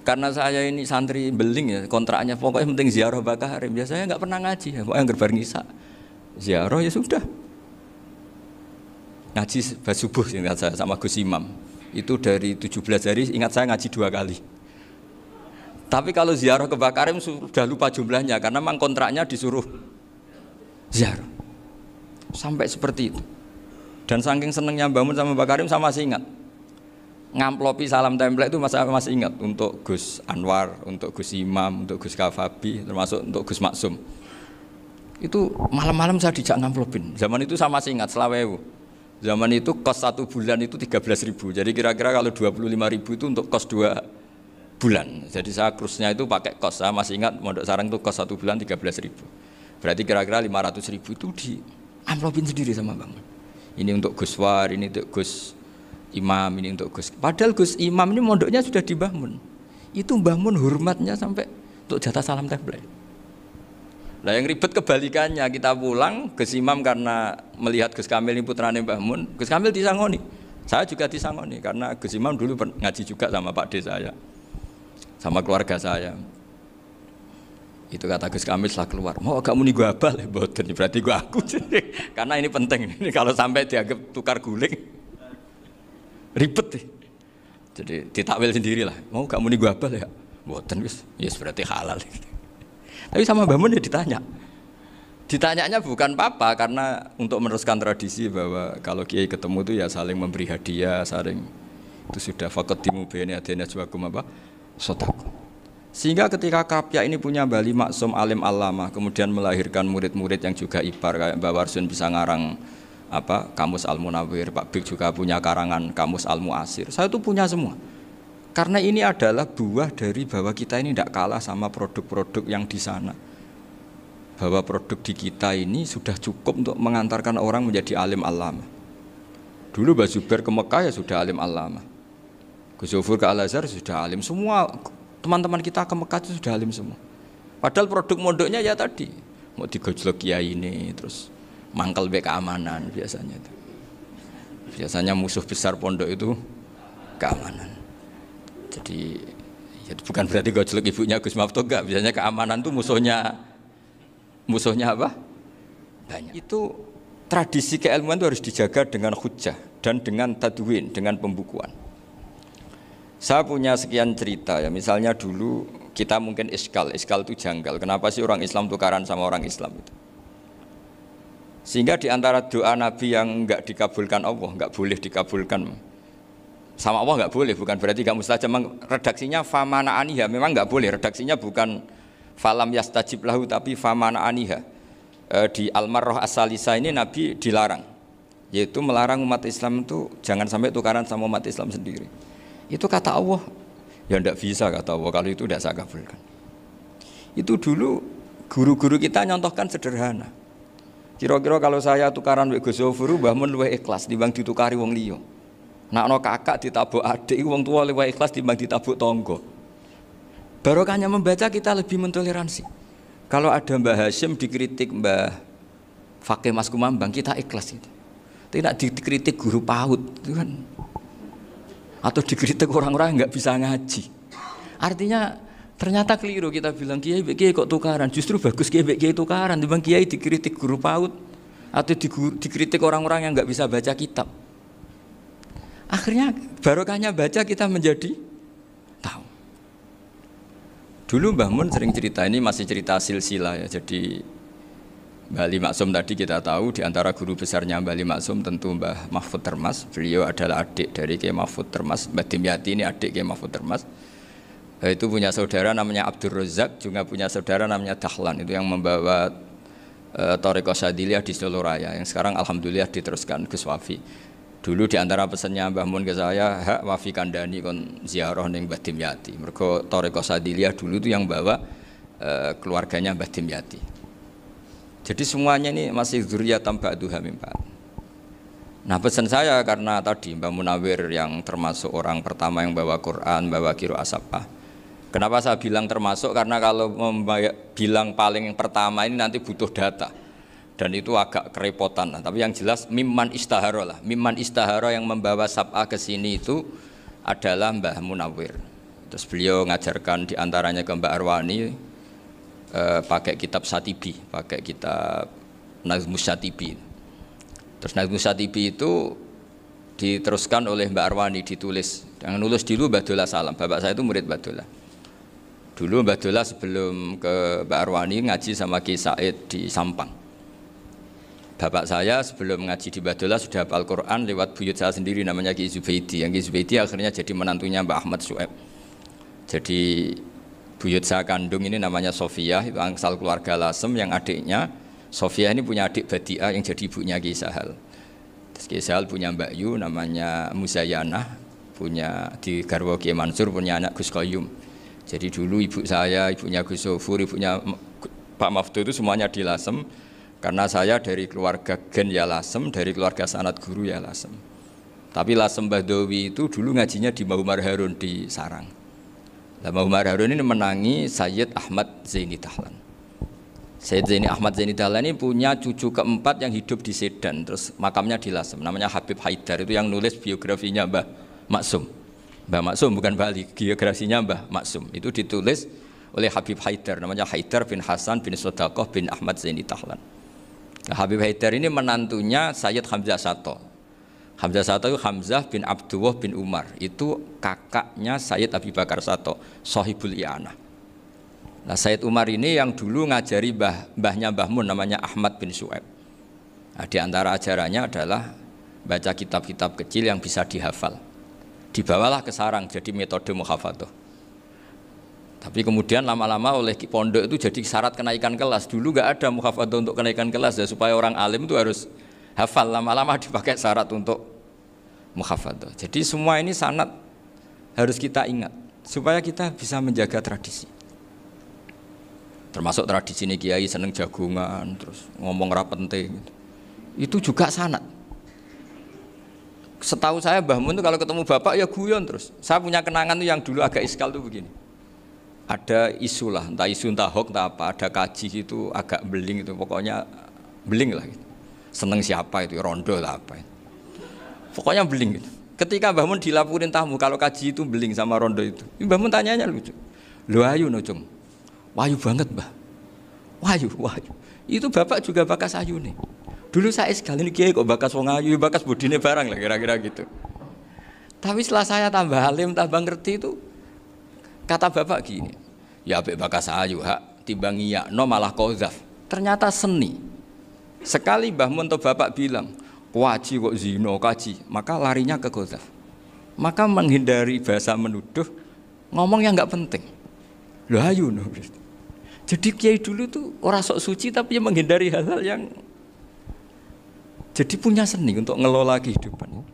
Karena saya ini santri beling ya, kontraknya pokoknya penting ziarah Bakarim. Biasanya nggak pernah ngaji ya, pokoknya gerbar ngisa. Ziarah ya sudah. Ngaji subuh ingat saya sama Gus Imam. Itu dari 17 hari ingat saya ngaji 2 kali. Tapi kalau ziarah ke Bakarim sudah lupa jumlahnya karena memang kontraknya disuruh ziarah. Sampai seperti itu. Dan saking senengnya bangun sama Bakarim saya masih ingat. Ngamplopi salam template itu masih ingat untuk Gus Anwar, untuk Gus Imam, untuk Gus Kafabi, termasuk untuk Gus Maksum. Itu malam-malam saya dijak ngamplopin. Zaman itu saya masih ingat selawewu. Zaman itu kos 1 bulan itu 13.000. Jadi kira-kira kalau 25.000 itu untuk kos 2 bulan. Jadi saya krusnya itu pakai kos. Saya masih ingat Mondok Sarang itu kos 1 bulan 13.000. Berarti kira-kira 500.000 itu di amplopin sendiri sama Bang. Ini untuk Gus War, ini untuk Gus Imam, ini untuk Gus. Padahal Gus Imam ini mondoknya sudah di Mbah Mun. Itu Mbah Mun hormatnya sampai untuk jatah salam template. Nah yang ribet kebalikannya, kita pulang Gus Imam karena melihat Gus Kamil ini putrane Mbah Mun, Gus Kamil disangoni. Saya juga disangoni karena Gus Imam dulu ngaji juga sama Pak D saya, sama keluarga saya. Itu kata Gus Kamil setelah keluar, mau agak muni gua abal, boten berarti gua aku. Karena ini penting. Ini kalau sampai dianggap tukar guling, ribet nih. Jadi ditakwil sendirilah. Mau gak muni gua abal ya, boten wis, yes berarti halal. Tapi sama Mbah Mun ya ditanya. Ditanyanya bukan apa karena untuk meneruskan tradisi bahwa kalau kiai ketemu itu ya saling memberi hadiah, saling itu sudah faqaddimu baina adena juakum apa? Sedekah. Sehingga ketika Kapya ini punya Bali Maksum alim alama, kemudian melahirkan murid-murid yang juga ibar kayak Mbak Warsun bisa ngarang apa Kamus Al Munawwir, Pak Bik juga punya karangan Kamus Al Muasir. Saya itu punya semua. Karena ini adalah buah dari bahwa kita ini tidak kalah sama produk-produk yang di sana. Bahwa produk di kita ini sudah cukup untuk mengantarkan orang menjadi alim alama. Dulu Mbak Zubair ke Mekah ya sudah alim alama. Gus Zufur ke Al-Azhar sudah alim semua. Teman-teman kita ke Mekah itu sudah alim semua. Padahal produk mondoknya ya tadi mau digojlok kiai ini, terus mangkel be keamanan biasanya itu. Biasanya musuh besar pondok itu keamanan. Jadi ya bukan berarti gojlok ibunya Gus Maftuh enggak. Biasanya keamanan itu musuhnya apa? Banyak. Itu tradisi keilmuan itu harus dijaga dengan hujjah dan dengan tadwin, dengan pembukuan. Saya punya sekian cerita ya, misalnya dulu kita mungkin iskal itu janggal. Kenapa sih orang Islam tukaran sama orang Islam itu? Sehingga di antara doa Nabi yang enggak dikabulkan Allah, enggak boleh dikabulkan sama Allah enggak boleh, bukan berarti enggak mustajab. Redaksinya famana aniha, memang enggak boleh. Redaksinya bukan falam yastajib lahu tapi famana aniha. Di Al-Marrah As-Salisa ini Nabi dilarang, yaitu melarang umat Islam itu jangan sampai tukaran sama umat Islam sendiri. Itu kata Allah, ya tidak bisa kata Allah, kalau itu tidak saya kabulkan. Itu dulu guru-guru kita nyontohkan sederhana. Kira-kira kalau saya tukaran wek Gus Zofuru, Mbah Mun luwih ikhlas dibanding ditukari wong liya. Nakno kakak ditabuk adik, wong tua luwih ikhlas dibanding ditabuk tangga. Barokahnya membaca kita lebih mentoleransi. Kalau ada Mbah Hashim dikritik Mbah Fakih Mas Kumambang, kita ikhlas itu. Tidak dikritik guru PAUD, itu kan. Atau dikritik orang-orang yang nggak bisa ngaji. Artinya ternyata keliru kita bilang kiai kok tukaran. Justru bagus kiai tukaran. Dibanding kiai dikritik guru PAUD atau dikritik orang-orang yang nggak bisa baca kitab. Akhirnya barokahnya baca kita menjadi tahu. Dulu Mbah Mun sering cerita, ini masih cerita silsilah ya. Jadi Mbah Ali Maksum tadi kita tahu di antara guru besarnya Mbah Ali Maksum tentu Mbah Mahfud Termas. Beliau adalah adik dari Kiai Mahfud Termas. Mbah Dimyati ini adik Kiai Mahfud Termas. Itu punya saudara namanya Abdur Razak, juga punya saudara namanya Dahlan. Itu yang membawa Thariqah Syadziliyah di Solo Raya, yang sekarang alhamdulillah diteruskan Gus Wafi. Dulu di antara pesannya Mbah Mun ke saya, hak Wafi kandani kon ziarah ning Mbah Dimyati. Mergo Thariqah Syadziliyah dulu itu yang bawa keluarganya Mbah Dimyati. Jadi semuanya ini masih dzurriyyatan ba'duha min ba'd. Nah pesan saya karena tadi Mbah Munawwir yang termasuk orang pertama yang bawa Quran, bawa qiraah sab'ah. Kenapa saya bilang termasuk? Karena kalau bilang paling pertama ini nanti butuh data. Dan itu agak kerepotan. Nah, tapi yang jelas mimman istahara lah. Mimman istahara yang membawa sab'ah ke sini itu adalah Mbah Munawwir. Terus beliau ngajarkan diantaranya ke Mbak Arwani, pakai kitab Satibi, pakai kitab Nazmus Satibi. Terus Nazmus Satibi itu diteruskan oleh Mbak Arwani, ditulis. Yang nulis dulu Mbak Dola Salam, bapak saya itu murid Mbak Dola. Dulu Mbak Dola sebelum ke Mbak Arwani ngaji sama Ki Said di Sampang. Bapak saya sebelum ngaji di Mbak Dola sudah hafal Quran lewat buyut saya sendiri namanya Ki Zubaidi. Yang Ki Zubaidi akhirnya jadi menantunya Mbak Ahmad Syuaib. Jadi buyut saya kandung ini namanya Sofia, itu angsal keluarga Lasem, yang adiknya Sofia ini punya adik Badiah yang jadi ibunya Ki Sahal. Terus Ki Sahal punya Mbak Yu namanya Muzayanah, punya di garwa Ki Mansur punya anak Gus Qayyum. Jadi dulu ibu saya, ibunya Gus Sofur, ibunya Pak Maftuh itu semuanya di Lasem. Karena saya dari keluarga Gen ya Lasem, dari keluarga sanad guru ya Lasem. Tapi Lasem Bahdawi itu dulu ngajinya di Mbah Umar Harun di Sarang. Mbah Umar Harun ini menangi Sayyid Ahmad Zaini Dahlan. Sayyid Zaini Ahmad Zaini Dahlan ini punya cucu keempat yang hidup di Sedan, terus makamnya di Lasem, namanya Habib Haidar, itu yang nulis biografinya Mbah Maksum. Mbah Maksum bukan Bali, biografinya Mbah Maksum. Itu ditulis oleh Habib Haidar, namanya Haidar bin Hasan bin Sodaqoh bin Ahmad Zaini Tahlan. Nah, Habib Haidar ini menantunya Sayyid Hamzah Sato. Hamzah Sato itu Hamzah bin Abdullah bin Umar, itu kakaknya Sayyid Abi Bakar Sato, Sohibul I'anah. Nah, Sayyid Umar ini yang dulu ngajari mbahnya Mbah Mun namanya Ahmad bin Su'aib. Nah, di antara ajarannya adalah baca kitab-kitab kecil yang bisa dihafal. Dibawalah ke sarang jadi metode muhafadzah. Tapi kemudian lama-lama oleh pondok itu jadi syarat kenaikan kelas. Dulu nggak ada muhafadzah untuk kenaikan kelas ya, supaya orang alim itu harus hafal, lama-lama dipakai syarat untuk muhafadzah. Jadi semua ini sanad harus kita ingat supaya kita bisa menjaga tradisi. Termasuk tradisi ini kiai seneng jagungan, terus ngomong ra penting. Itu juga sanad. Setahu saya Mbah Mun itu kalau ketemu bapak ya guyon terus. Saya punya kenangan tuh yang dulu agak iskal tuh begini. Ada isu lah, entah isu entah hoax entah apa, ada kaji itu agak beling itu, pokoknya beling lah gitu. Seneng siapa itu, rondo lah apa itu. Pokoknya beling gitu. Ketika Mbah Mun dilaporin tamu kalau kaji itu beling sama rondo itu, Mbah Mun tanyanya lucu. Lho ayu no cung. Wahyu banget Mbah. Wahyu. Itu bapak juga bakas ayu nih. Dulu saya sekali ini kiai kok bakas wong ayu, bakas bodine barang lah kira-kira gitu. Tapi setelah saya tambah alim, tambah ngerti itu, kata bapak gini, ya abek bakas ayu hak timbang iya no malah qadzaf. Ternyata seni. Sekali Mbah Mun atau bapak bilang, "Kaji kok zina, kaji." Maka larinya ke qadzaf. Maka menghindari bahasa menuduh, ngomong yang enggak penting. Lho ayu no. Jadi kiai dulu tuh orang sok suci tapi menghindari hal-hal yang jadi punya seni untuk ngelola kehidupan.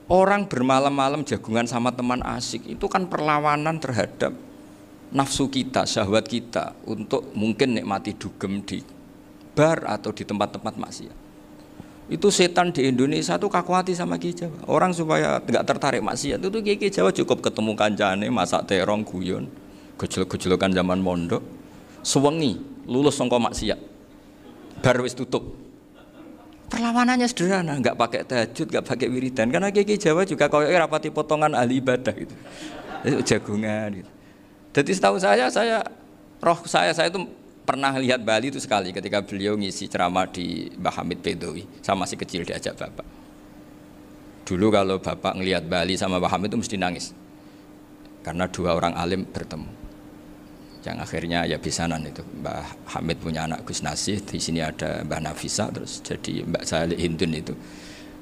Orang bermalam-malam jagungan sama teman asik itu kan perlawanan terhadap nafsu kita, syahwat kita untuk mungkin nikmati dugem di bar atau di tempat-tempat maksiat. Itu setan di Indonesia tuh kaku hati sama Kiai Jawa. Orang supaya tidak tertarik maksiat itu Kiai Jawa cukup ketemu kancane masak terong guyon, gejol-gejolokan zaman mondok, sewengi lulus sangka maksiat. Bar wis tutup. Perlawanannya sederhana, nggak pakai tahajud, nggak pakai wiridan, karena Kiai Jawa juga koyoke rapati potongan ahli ibadah gitu, jagungan gitu. Jadi setahu saya itu pernah lihat Bali itu sekali ketika beliau ngisi ceramah di Mbah Hamid Bedowi, sama masih kecil diajak bapak. Dulu kalau bapak ngelihat Bali sama Mbah Hamid itu mesti nangis, karena dua orang alim bertemu. Yang akhirnya ya bisanan itu Mbah Hamid punya anak Gus Nasih, di sini ada Mbah Nafisa, terus jadi Mbak Salih Hindun itu.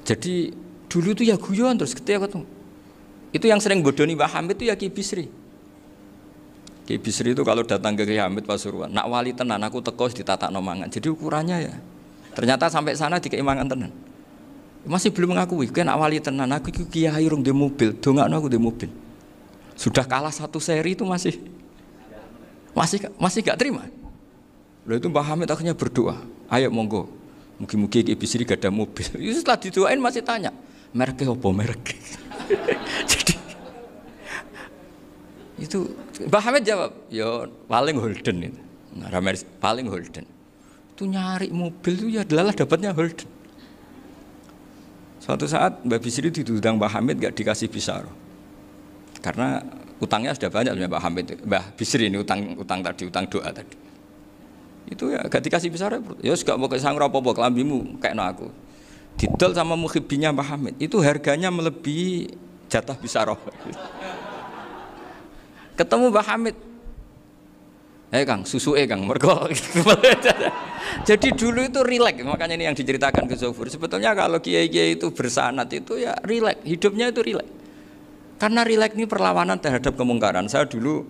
Jadi dulu tuh ya guyon terus ketika ketemu. Itu yang sering bodoni Mbah Hamid itu ya Ki Bisri. Ki Bisri itu kalau datang ke Ki Hamid Pasuruan, nak wali tenan aku teko ditatakno mangan. Jadi ukurannya ya. Ternyata sampai sana dikei mangan tenan. Masih belum mengakui, kan nak wali tenan aku iki kiai rung di mobil, dongakno aku di mobil. Sudah kalah satu seri itu masih gak terima. Lalu itu Mbah Hamid akhirnya berdoa, ayo monggo, mungkin-mungkin Ki Bisri gak ada mobil. Itu setelah didoain masih tanya, mereknya apa merek? Jadi itu Mbah Hamid jawab, ya paling Holden itu, paling Holden. Itu nyari mobil itu ya adalah dapatnya Holden. Suatu saat Mbah Bisri diundang Mbah Hamid gak dikasih bisaroh, karena utangnya sudah banyak Mbah Hamid, Mbah Bisri ini utang doa tadi. Itu ya gak dikasih besar ya gak mau kesang apa-apa kelambimu kayak aku. Didol sama muhibbinya Mbah Hamid. Itu harganya melebihi jatah bisaroh. Ketemu Mbah Hamid. Kang, susu Kang, mergo. Jadi dulu itu rileks, makanya ini yang diceritakan ke Zofur. Sebetulnya kalau kiai-kiai itu bersanad itu ya rileks, hidupnya itu rileks. Karena rileks ini perlawanan terhadap kemungkaran. Saya dulu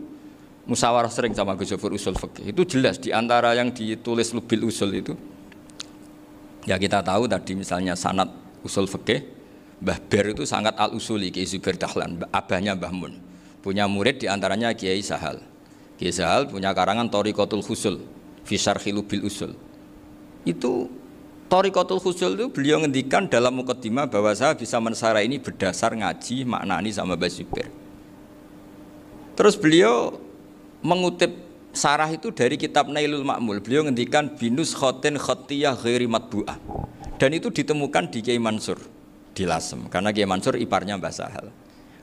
musyawarah sering sama Gus Zofur usul fikih. Itu jelas di antara yang ditulis Lubil Usul itu. Ya kita tahu tadi misalnya sanad usul fikih, Mbah Ber itu sangat al-usuli Kiai Zubair Dahlan, abahnya Mbah Mun. Punya murid di antaranya Kiai Sahal. Kiai Sahal punya karangan Thariqatul Husul fi Syarhi Lubil Usul. Itu Thariqatul Husul itu beliau ngendikan dalam mukaddimah bahwa saya bisa mensarah ini berdasar ngaji maknani sama Mbah Zubair. Terus beliau mengutip sarah itu dari kitab Nailul Ma'mul. Beliau ngendikan binus khotin khotiyah ghairi matbu'ah. Dan itu ditemukan di Kiai Mansur di Lasem, karena Kiai Mansur iparnya Mbah Sahal.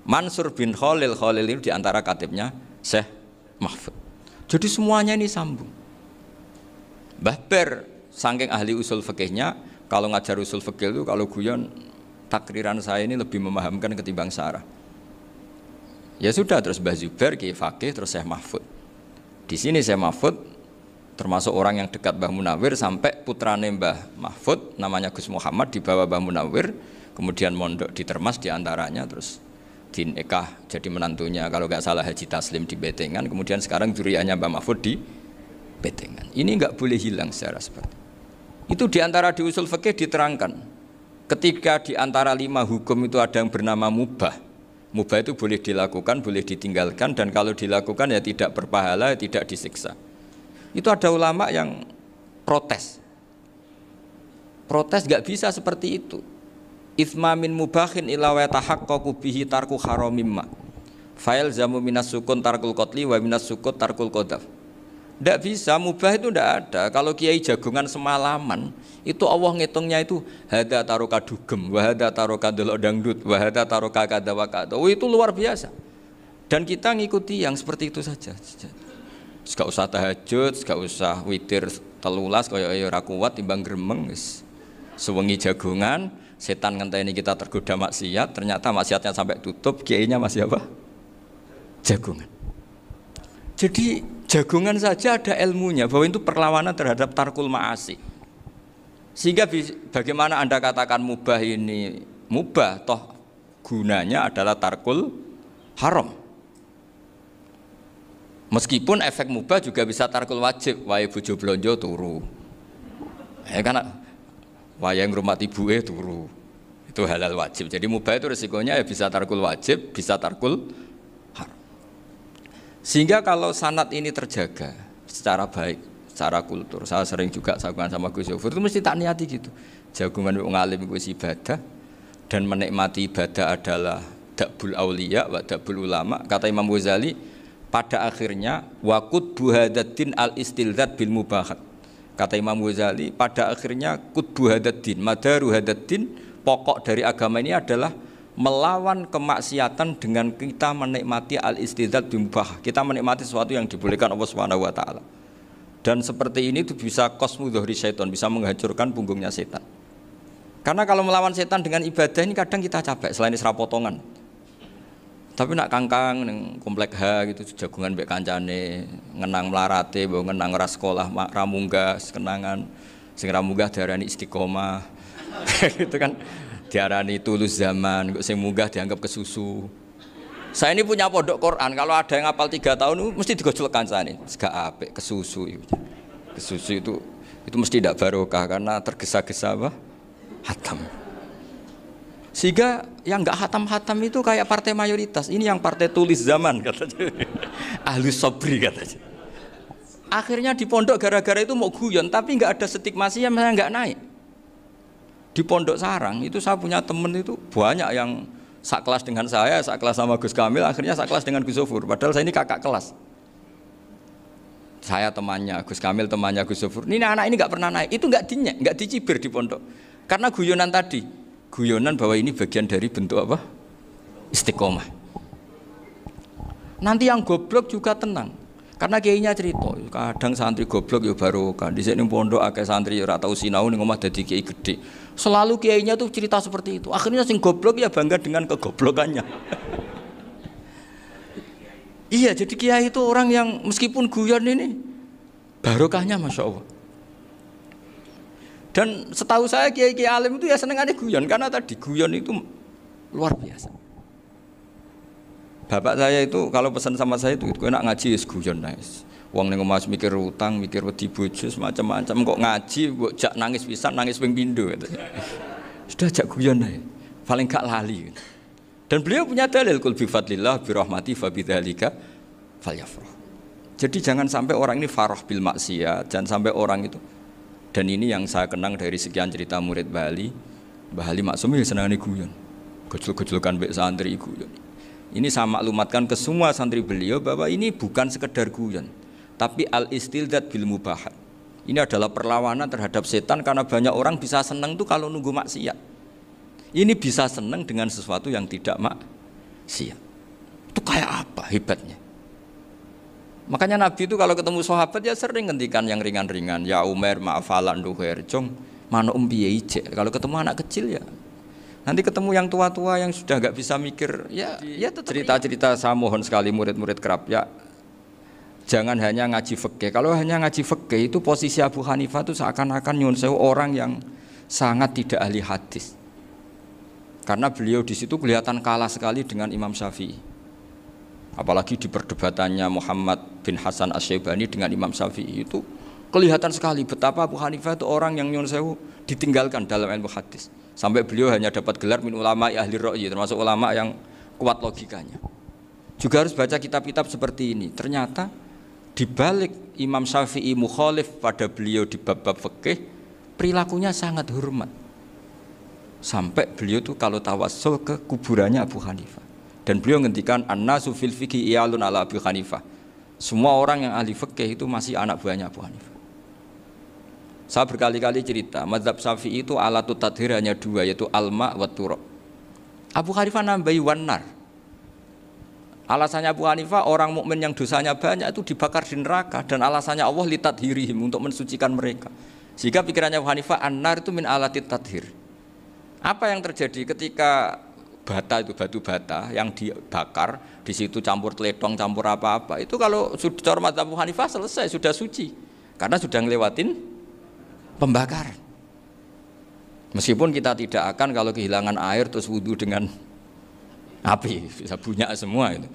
Mansur bin Khalil ini diantara katibnya Syekh mahfud. Jadi semuanya ini sambung. Mbah Ber saking ahli usul fikihnya, kalau ngajar usul fikih itu kalau guyon takriran saya ini lebih memahamkan ketimbang Sarah. Ya sudah, terus Mbah Zubair Kiai Fakih, terus Syekh Mahfud. Di sini Syekh Mahfud termasuk orang yang dekat Mbah Munawir sampai putrane Mbah Mahfud namanya Gus Muhammad dibawa Mbah Munawir, kemudian mondok di Termas diantaranya, terus dinikah jadi menantunya kalau nggak salah Haji Taslim di Betengan, kemudian sekarang juriahnya Mbah Mahfud di Betengan. Ini nggak boleh hilang secara seperti itu. Diantara di usul fikih diterangkan ketika diantara 5 hukum itu ada yang bernama mubah. Mubah itu boleh dilakukan, boleh ditinggalkan, dan kalau dilakukan ya tidak berpahala, tidak disiksa. Itu ada ulama yang protes. Protes nggak bisa seperti itu. Itsma min mubahin ila wa tahaqqaqu bihi tarku haramimma. Fa'il zamu minas sukun tarkul qatli wa minas sukut tarkul qadaf. Tidak bisa, mubah itu tidak ada. Kalau kiai jagongan semalaman, itu Allah ngitungnya itu hada taroka dugem, wahada taroka delok dangdut, wahada taroka kada wakada. Oh, itu luar biasa. Dan kita ngikuti yang seperti itu saja. Gak usah tahajud, gak usah witir telulas, kaya ora kuat timbang gremeng. Sewengi jagongan, setan ngenteni kita tergoda maksiat, ternyata maksiatnya sampai tutup, kiainya masih apa? Jagongan. Jadi jagongan saja ada ilmunya bahwa itu perlawanan terhadap tarkul ma'asi. Sehingga bagaimana Anda katakan mubah ini mubah, toh gunanya adalah tarkul haram. Meskipun efek mubah juga bisa tarkul wajib, wae bojo blonjo turu. Kan wae ngrumat ibuke turu. Itu halal wajib. Jadi mubah itu resikonya ya bisa tarkul wajib, bisa tarkul haram. Sehingga kalau sanad ini terjaga secara baik, secara kultur, saya sering juga saguan sama Gus Yofur itu mesti tak niati gitu. Jagungan wong alim iku ibadah dan menikmati ibadah adalah dabul auliya wa dabul ulama. Kata Imam Ghazali, pada akhirnya waqud buhadatin al istilzat bil mubahat. Kata Imam Ghazali, pada akhirnya qutbu hadatin, madaru hadatin, pokok dari agama ini adalah melawan kemaksiatan dengan kita menikmati al-istidzat bimubah. Kita menikmati sesuatu yang dibolehkan Allah Subhanahu wa taala. Dan seperti ini itu bisa qasmu dhuhri syaitan, bisa menghancurkan punggungnya setan. Karena kalau melawan setan dengan ibadah ini kadang kita capek selain isra potongan. Tapi nak kangkang ning komplek H gitu jagungan mbek kancane, ngenang melarate, mbok ngenang ora sekolah, ra munggah kenangan. Sing ra munggah diarani istiqomah. Gitu kan. Diarani tulus zaman, kok sing munggah dianggap kesusu. Saya ini punya pondok Quran, kalau ada yang hafal 3 tahun mesti digojol kancane. Gak apik kesusu itu. Kesusu itu mesti tidak barokah karena tergesa-gesa apa? Hatam. Sehingga yang enggak hatam-hatam itu kayak partai mayoritas. Ini yang partai tulis zaman katanya. Ahli sobri katanya. Akhirnya di pondok gara-gara itu mau guyon, tapi enggak ada stigmasi yang saya enggak naik. Di Pondok Sarang itu saya punya temen itu banyak yang sekelas dengan saya, sekelas sama Gus Kamil, akhirnya sekelas dengan Gus Sofur. Padahal saya ini kakak kelas. Saya temannya, Gus Kamil temannya Gus Sofur. Ini anak ini nggak pernah naik, itu nggak dinyek, nggak dicibir di pondok. Karena guyonan tadi, guyonan bahwa ini bagian dari bentuk apa? Istiqomah. Nanti yang goblok juga tenang. Karena kiainya cerita, kadang santri goblok ya barokah. Di sini pondok akeh santri ora tau sinau ning omah dadi kiai gede. Selalu kiainya tuh cerita seperti itu. Akhirnya sing goblok ya bangga dengan kegoblokannya. Iya, jadi kiai itu orang yang meskipun guyon ini barokahnya Masya Allah. Dan setahu saya kiai-kiai alim itu ya senengannya guyon karena tadi guyon itu luar biasa. Bapak saya itu kalau pesan sama saya itu enak ngaji wis guyon nice. Wong ning omah mikir utang, mikir wedi bojo macam-macam kok ngaji kok jak nangis pisan, nangis ping pindho gitu. Sudah jak guyon ae. Paling gak lali. Dan beliau punya dalil kul bi fadlillah bi rahmati fa bidzalika falyafrah. Jadi jangan sampai orang ini farah bil maksiat, jangan sampai orang itu. Dan ini yang saya kenang dari sekian cerita murid Bali. Mbah Ali Maksum ya senangane guyon. Gejol-gejolkan mbek santri guyon. Ini saya maklumatkan ke semua santri beliau bahwa ini bukan sekedar guyon, tapi al-istilzat bil mubahat. Ini adalah perlawanan terhadap setan karena banyak orang bisa senang tuh kalau nunggu maksiat. Ini bisa senang dengan sesuatu yang tidak maksiat. Itu kayak apa hebatnya? Makanya Nabi itu kalau ketemu sahabat ya sering ngendikan yang ringan-ringan. Ya Umar ma'afalan duher jong mana piye ije. Kalau ketemu anak kecil ya. Nanti ketemu yang tua-tua yang sudah nggak bisa mikir ya cerita-cerita saya mohon sekali murid-murid kerap ya. Jangan hanya ngaji fikih. Kalau hanya ngaji fikih itu posisi Abu Hanifah itu seakan-akan nyun sewu orang yang sangat tidak ahli hadis. Karena beliau di situ kelihatan kalah sekali dengan Imam Syafi'i. Apalagi di perdebatannya Muhammad bin Hasan Asy-Syaibani dengan Imam Syafi'i itu kelihatan sekali betapa Abu Hanifah itu orang yang nyun sewu ditinggalkan dalam ilmu hadis. Sampai beliau hanya dapat gelar min ulama ahli ra'yi, termasuk ulama yang kuat logikanya. Juga harus baca kitab-kitab seperti ini. Ternyata di balik Imam Syafi'i mukhalif pada beliau di bab-bab fikih, perilakunya sangat hormat. Sampai beliau tuh kalau tawassul ke kuburannya Abu Hanifah. Dan beliau ngendikan an-nasu fil fiqhi iyalun ala Abu Hanifah. Semua orang yang ahli fikih itu masih anak buahnya Abu Hanifah. Saya berkali-kali cerita, mazhab Syafi'i itu alatut tadhir hanya dua, yaitu alma wa turab. Abu Hanifah nambahi wanar. Alasannya Abu Hanifah orang mukmin yang dosanya banyak itu dibakar di neraka, dan alasannya Allah litadhirihim untuk mensucikan mereka. Sehingga pikirannya Abu Hanifah an-nar itu min alatit tadhir. Apa yang terjadi ketika bata itu batu bata yang dibakar di situ campur teletong campur apa-apa itu kalau sudah mazhab Abu Hanifah selesai sudah suci karena sudah ngelewatin pembakaran. Meskipun kita tidak akan kalau kehilangan air terus wudu dengan api bisa bunyak semua itu.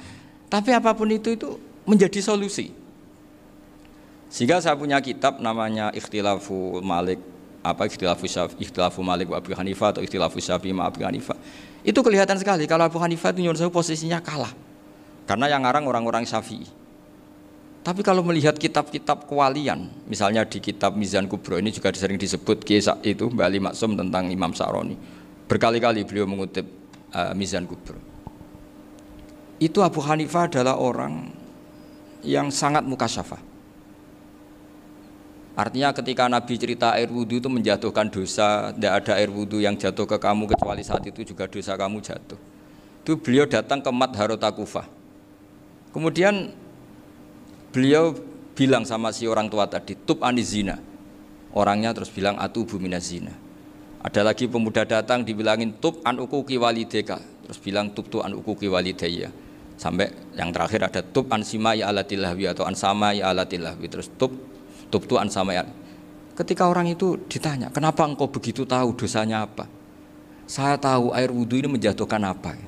Tapi apapun itu menjadi solusi. Sehingga saya punya kitab namanya Ikhtilafu Malik Ikhtilafu Malik wa Abu Hanifah atau Ikhtilafu Syafi'i ma Abu Hanifah. Itu kelihatan sekali kalau Abu Hanifah itu nyuruh saya posisinya kalah. Karena yang ngarang orang-orang Syafi'i. Tapi kalau melihat kitab-kitab kewalian, misalnya di kitab Mizan Kubro ini juga sering disebut kisah itu Mbak Ali Maksum tentang Imam Sa'roni. Berkali-kali beliau mengutip Mizan Kubro. Itu Abu Hanifah adalah orang yang sangat mukasyafah. Artinya ketika Nabi cerita air wudhu itu menjatuhkan dosa, tidak ada air wudhu yang jatuh ke kamu kecuali saat itu juga dosa kamu jatuh. Itu beliau datang ke Madharota Kufah. Kemudian beliau bilang sama si orang tua tadi, tub anizina. Orangnya terus bilang atubu minazina. Ada lagi pemuda datang dibilangin tub an ukuki walideka. Terus bilang tub tu an ukuki walidaya. Sampai yang terakhir ada tub an simai alatilahwi atau an samai alatilahwi. Terus tub tu an samai. Ketika orang itu ditanya, kenapa engkau begitu tahu dosanya apa? Saya tahu air wudhu ini menjatuhkan apa.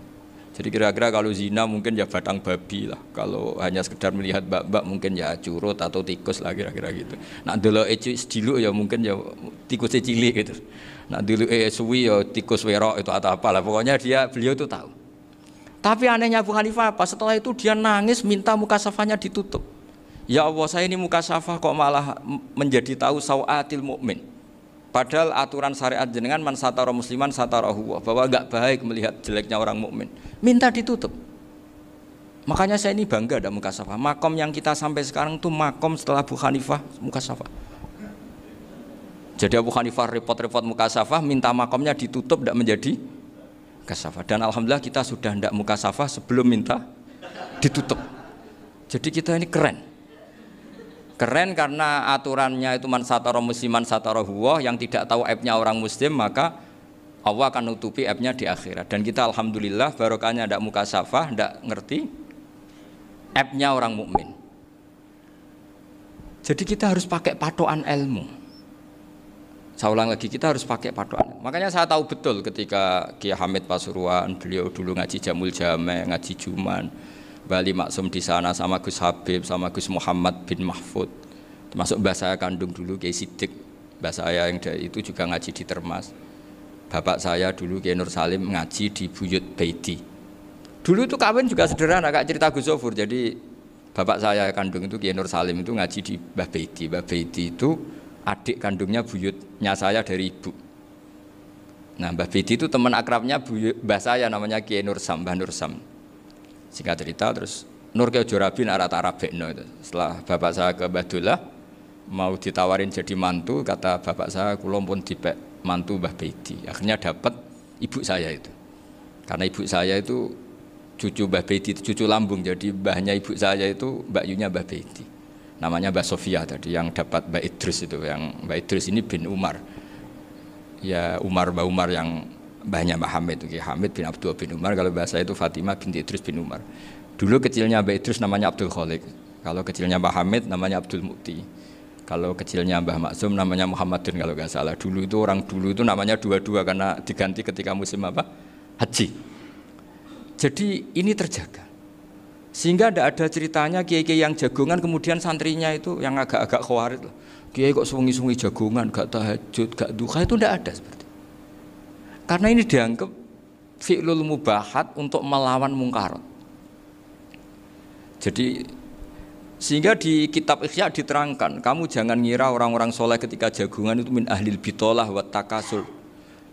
Jadi kira-kira kalau zina mungkin ya batang babi lah. Kalau hanya sekedar melihat mbak-mbak mungkin ya curut atau tikus lah kira-kira gitu. Nak dulu sediluk ya mungkin ya tikus cilik gitu. Nak dulu suwi ya tikus werok itu atau apalah. Pokoknya beliau itu tahu. Tapi anehnya Abu Hanifah apa? Setelah itu dia nangis minta mukasafahnya ditutup. Ya Allah, saya ini mukasafah kok malah menjadi tahu sawatil mukmin. Padahal aturan syariat jenengan man satara musliman satarahu, bahwa enggak baik melihat jeleknya orang mukmin. Minta ditutup. Makanya saya ini bangga ada mukasafah. Makom yang kita sampai sekarang itu makom setelah Abu Hanifah mukasafah. Jadi Abu Hanifah repot-repot mukasafah, minta makomnya ditutup tidak menjadi mukasafah. Dan alhamdulillah kita sudah tidak mukasafah sebelum minta ditutup. Jadi kita ini keren. Keren karena aturannya itu man satara musliman satara huwa, yang tidak tahu aibnya orang muslim maka Allah akan nutupi aibnya di akhirat. Dan kita alhamdulillah barokahnya tidak mukasafah, tidak ngerti aibnya orang mukmin. Jadi kita harus pakai patokan ilmu. Saya ulang lagi, kita harus pakai patokan. Makanya saya tahu betul ketika Kiai Hamid Pasuruan, beliau dulu ngaji Jamul Jame, ngaji Juman, Bali Maksum di sana sama Gus Habib, sama Gus Muhammad bin Mahfud, termasuk mbah saya kandung dulu Kiai Sidik, mbah saya yang itu juga ngaji di Termas. Bapak saya dulu Kiai Nur Salim ngaji di Buyut Baiti. Dulu itu kawin juga sederhana, kayak cerita Gus Sofur. Jadi bapak saya kandung itu Kiai Nur Salim itu ngaji di Mbah Baiti. Mbah Baiti itu adik kandungnya buyutnya saya dari ibu. Nah Mbah Baiti itu teman akrabnya mbah saya namanya Kiai Nur Sam, Mbah Nur Sam. Singkat cerita terus Nur ke Jorabi Arabekno itu. Setelah bapak saya ke Badullah mau ditawarin jadi mantu, kata bapak saya kula pun dipek mantu Mbah Baiti. Akhirnya dapat ibu saya itu. Karena ibu saya itu cucu Mbah Bedi, cucu lambung. Jadi mbahnya ibu saya itu Mbak Yunya Mbah Bedi. Namanya Mbak Sofia tadi yang dapat Mbak Idris itu. Yang Mbak Idris ini bin Umar. Ya Mbak Umar yang mbahnya Mbah Hamid. Hamid bin Abdul bin Umar. Kalau bahasa itu Fatimah binti Idris bin Umar. Dulu kecilnya Mbak Idris namanya Abdul Khalik. Kalau kecilnya Mbah Hamid namanya Abdul Mukti. Kalau kecilnya Mbah Maksum namanya Muhammadun kalau nggak salah. Dulu itu namanya dua-dua karena diganti ketika musim apa? Haji. Jadi ini terjaga. Sehingga tidak ada ceritanya kiai-kiai yang jagongan kemudian santrinya itu yang agak-agak khawarit. Kiai kok sungi-sungi jagongan, gak tahajud, gak duha, itu tidak ada seperti itu. Karena ini dianggap fi'lul mubahat untuk melawan mungkarat. Jadi sehingga di kitab Ihya diterangkan, kamu jangan ngira orang-orang soleh ketika jagongan itu min ahlil bitolah wa takasul.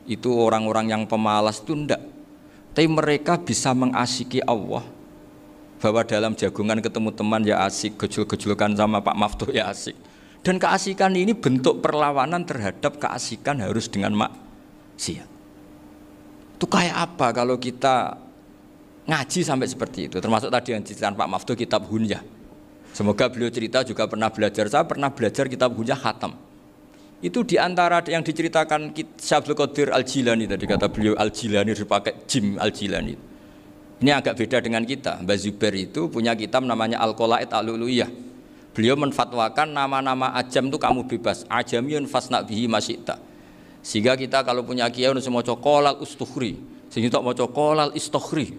Itu orang-orang yang pemalas itu enggak. Tapi mereka bisa mengasyiki Allah. Bahwa dalam jagongan ketemu teman ya asik, gejul-gejulkan sama Pak Maftuh ya asik. Dan keasikan ini bentuk perlawanan terhadap keasikan harus dengan maksiat. Itu kayak apa kalau kita ngaji sampai seperti itu? Termasuk tadi yang diceritakan Pak Maftuh kitab Hunyah. Semoga beliau cerita juga pernah belajar. Saya pernah belajar kitab Hunyah khatam. Itu diantara yang diceritakan Syekh Abdul Qadir Al-Jilani tadi kata beliau Al-Jilani dipakai Jim Al-Jilani. Ini agak beda dengan kita. Mbah Zubair itu punya kitab namanya Al-Qalaid Al-Luluyah. Beliau menfatwakan nama-nama ajam itu kamu bebas. Ajamiyun fasna bihi masyita. Sehingga kita kalau punya kiai harus mau qolal ustukhri. Sehingga mau qolal istukhri.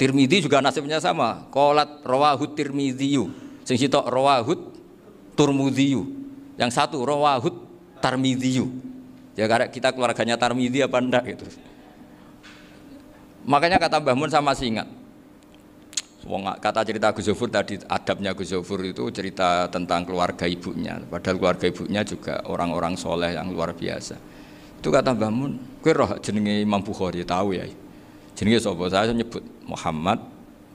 Tirmidzi juga nasibnya sama. Qolat rawahut Tirmidziyu. Sehingga rawahut Turmudziyu. Yang satu rawahut Tarmidziyu. Ya karena kita keluarganya Tarmidzi apa enggak gitu. Makanya kata Mbah Mun sama masih ingat. Kata cerita Gus Zofur tadi, adabnya Gus Zofur itu cerita tentang keluarga ibunya. Padahal keluarga ibunya juga orang-orang soleh yang luar biasa. Itu kata Mbah Mun, kowe roh jenenge Imam Bukhari tahu ya. Jenenge sapa? Saya nyebut Muhammad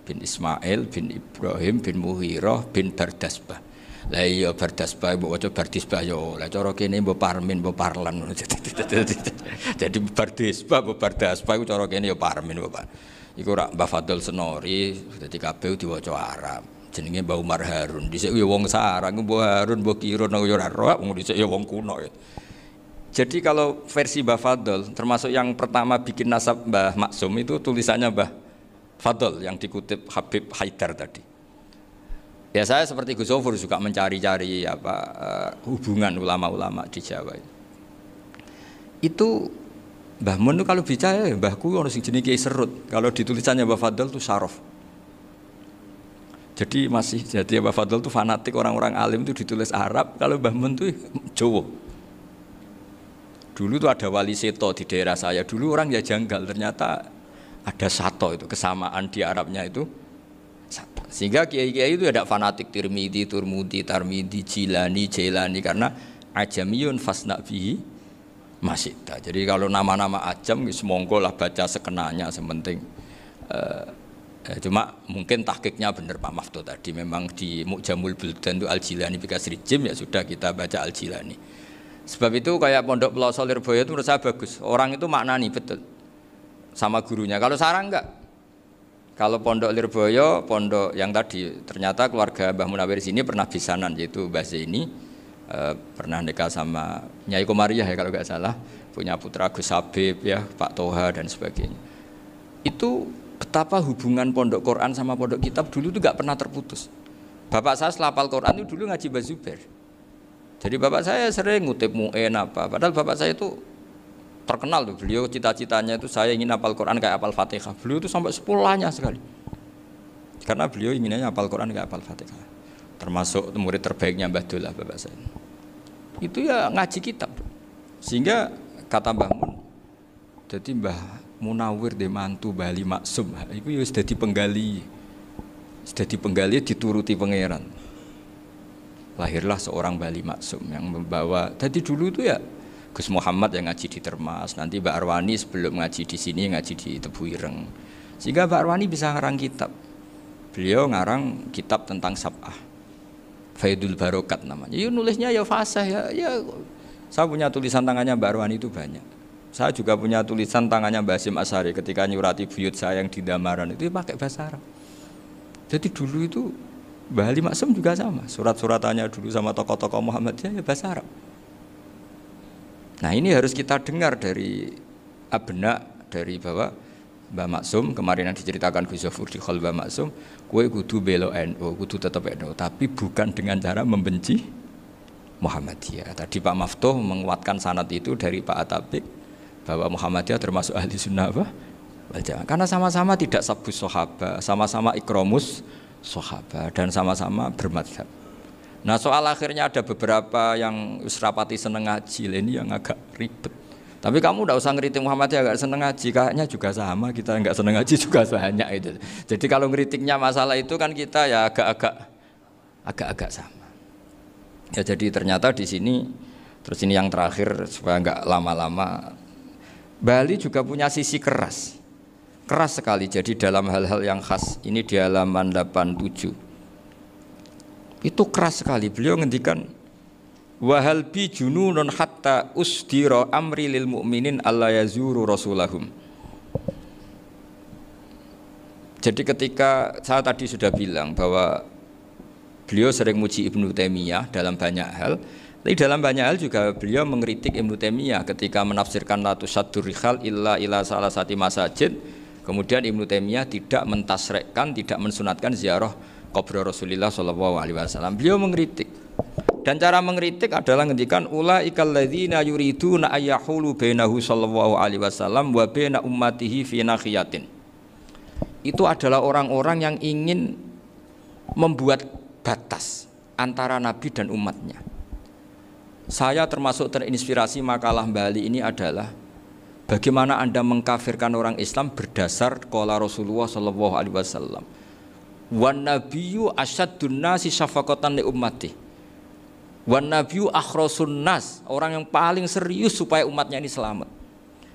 bin Ismail bin Ibrahim bin Muhirah bin Bardasbah. Lah iya Bardasbah mbok waca Bardisbah yo. Lah cara kene mbok Parmin mbok Parlan. Jadi Bardisbah mbok Bardasbah iku cara kene yo Parmin Bapak. Iku rak Mbah Fadl Senori dadi kabeh diwaca Arab. Jenenge Mbah Umar Harun. Dhisik yo wong Sarang, Mbah Harun mbok Kirun yo ora roh, wong dhisik yo wong kuno. Jadi kalau versi Mbah Fadl termasuk yang pertama bikin nasab Mbah Maksum itu tulisannya Mbah Fadl yang dikutip Habib Haidar tadi. Ya saya seperti Gus Zofur juga mencari-cari hubungan ulama-ulama di Jawa. Itu Mbah Mun kalau bicara mbahku ono sing jenenge Kiai Serut. Kalau ditulisannya Mbah Fadl itu Syaraf. Jadi Mbah Fadl itu fanatik orang-orang alim itu ditulis Arab, kalau Mbah Mun itu Jawa. Dulu tuh ada wali seto di daerah saya. Dulu orang ya janggal, ternyata ada sato itu kesamaan di Arabnya itu. Sehingga kiai-kiai itu ada fanatik Tirmidzi, Turmudi, Tarmidi, Jilani, Jailani karena ajamiyun fasna bihi masyita. Jadi kalau nama-nama ajam semonggo lah baca sekenanya sementing. Cuma mungkin tahqiqnya benar Pak Maftuh tadi memang di Mu'jamul Buldan itu Al-Jilani bikasri jim ya sudah kita baca Al-Jilani. Sebab itu kayak Pondok Pelosok Lirboyo itu menurut saya bagus. Orang itu maknani betul sama gurunya. Kalau Sarang enggak. Kalau Pondok Lirboyo, pondok yang tadi ternyata keluarga Mbah Munawir sini pernah bisanan yaitu Mbah Zaini pernah nikah sama Nyai Komariah ya kalau nggak salah, punya putra Gus Habib ya, Pak Toha dan sebagainya. Itu betapa hubungan pondok Quran sama pondok kitab dulu itu nggak pernah terputus. Bapak saya selapal Quran itu dulu ngaji Mbah Zubair. Jadi bapak saya sering ngutip mu'en apa, padahal bapak saya itu terkenal tuh, beliau cita-citanya itu saya ingin hafal Quran kayak hafal Fatihah. Beliau itu sampai sepulahnya sekali. Karena beliau inginnya hafal Quran kayak hafal Fatihah. Termasuk murid terbaiknya Mbah Dullah bapak saya. Itu ya ngaji kitab. Sehingga kata Mbah Mun, jadi Mbah Munawir de mantu Bali Maksum, itu ya sudah dipenggali. Sudah dipenggali dituruti pangeran. Lahirlah seorang Bali Maksum yang membawa. Jadi dulu itu ya Gus Muhammad yang ngaji di Termas, nanti Mbak Arwani sebelum ngaji di sini ngaji di Tebu Ireng. Sehingga Mbak Arwani bisa ngarang kitab. Beliau ngarang kitab tentang Sab'ah. Faidul Barokat namanya. Ya nulisnya ya fasih ya. Saya punya tulisan tangannya Mbak Arwani itu banyak. Saya juga punya tulisan tangannya Mbah Hasyim Asy'ari ketika nyurati buyut saya yang di Damaran itu pakai bahasa Arab. Jadi dulu itu Mbah Ali Maksum juga sama, surat-suratannya dulu sama tokoh-tokoh Muhammadiyah ya bahasa Arab. Nah ini harus kita dengar dari abna, dari bahwa Mbah Maksum kemarin yang diceritakan Gus Zafur di Khol Mbah Maksum, kowe kudu belo NU, kudu tetap NU, tapi bukan dengan cara membenci Muhammadiyah. Tadi Pak Maftuh menguatkan sanad itu dari Pak Atabik bahwa Muhammadiyah termasuk ahli sunnah wal jamaah. Karena sama-sama tidak sabus sahabat, sama-sama ikromus sahabat dan sama-sama bermadzhab. Nah soal akhirnya ada beberapa yang usrapati seneng ngaji, ini yang agak ribet. Tapi kamu tidak usah ngeritik Muhammadiyah agak seneng ngaji, kayaknya juga sama, kita nggak seneng ngaji juga banyak itu. Jadi kalau ngeritiknya masalah itu kan kita ya agak-agak sama. Ya jadi ternyata di sini, terus ini yang terakhir supaya nggak lama-lama, Bali juga punya sisi keras sekali. Jadi dalam hal-hal yang khas ini di halaman 87 itu keras sekali. Beliau ngendikan wahal bi jununun hatta usdira amri lil mu'minin alla yazuru rasulahum. Jadi ketika saya tadi sudah bilang bahwa beliau sering muji Ibnu Taimiyah dalam banyak hal, tapi dalam banyak hal juga beliau mengkritik Ibnu Taimiyah ketika menafsirkan la tusaddur rihal illa ila salasati masajid. Kemudian Ibnu Taimiyah tidak mentasrekkan, tidak mensunatkan ziarah kubur Rasulullah SAW. Beliau mengkritik. Dan cara mengkritik adalah ngendikan ulaikal ladzina yuriduna ayyahulu bainahu sallallahu alaihi wasallam wa baina ummatihi fi nakhiyatin. Itu adalah orang-orang yang ingin membuat batas antara Nabi dan umatnya. Saya termasuk terinspirasi makalah Bali ini adalah bagaimana Anda mengkafirkan orang Islam berdasar qala Rasulullah sallallahu alaihi wasallam. Wan nabiyyu asyaddun nasi syafaqatan li ummati. Wan nabiyyu akhrasun nas, orang yang paling serius supaya umatnya ini selamat.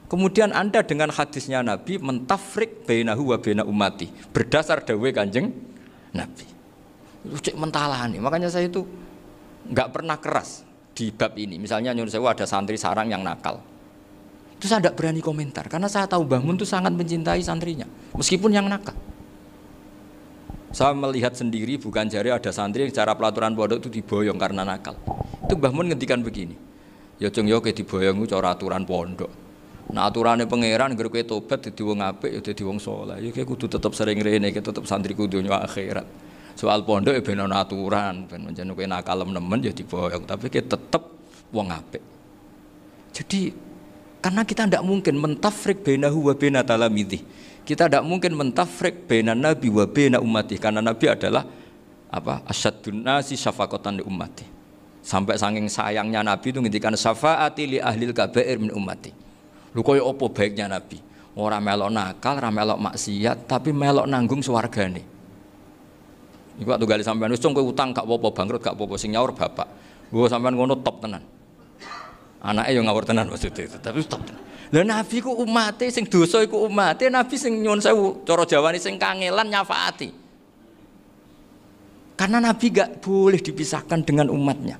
Kemudian Anda dengan hadisnya Nabi mentafrik bainahu wa baina ummati berdasar dawuh Kanjeng Nabi. Itu cek mentalani. Makanya saya itu enggak pernah keras di bab ini. Misalnya nyuruh saya ada santri sarang yang nakal. Itu saya tidak berani komentar karena saya tahu Mbah Mun itu sangat mencintai santrinya meskipun yang nakal. Saya melihat sendiri bukan jari ada santri yang cara pelaturan pondok itu diboyong karena nakal. Itu Mbah Mun ngendikan begini. Ya cung yo ke diboyong itu cara aturan pondok. Nah aturannya pangeran ngger kowe tobat dadi wong apik ya dadi wong saleh. Ya kowe kudu tetep sering rene, tetep santri kudu donya akhirat. Soal pondok ya ben ana aturan, ben menjen kowe nakal nemen ya diboyong, tapi kowe tetep wong apik. Jadi karena kita tidak mungkin mentafrik bainahu wa baina talamidhi. Kita tidak mungkin mentafrik baina nabi wa baina ummati karena nabi adalah apa? Asyaddun nasi syafaqatan li ummati. Sampai saking sayangnya nabi itu ngendikan syafaati li ahlil kabair min ummati. Lho koyo apa baiknya nabi? Ora melok nakal, ora melok maksiat, tapi melok nanggung swargane. Iku waktu gali sampean wis kowe utang gak apa-apa, bangkrut gak apa-apa, sing nyaur bapak. Gua sampean ngono top tenan. Anake yo ngawur tenan maksudnya itu, tapi top tenan. Lah nabi ku umate sing dosa iku umate, nabi sing nyuwun sewu, cara Jawane sing kangelan nyafaati. Karena nabi gak boleh dipisahkan dengan umatnya.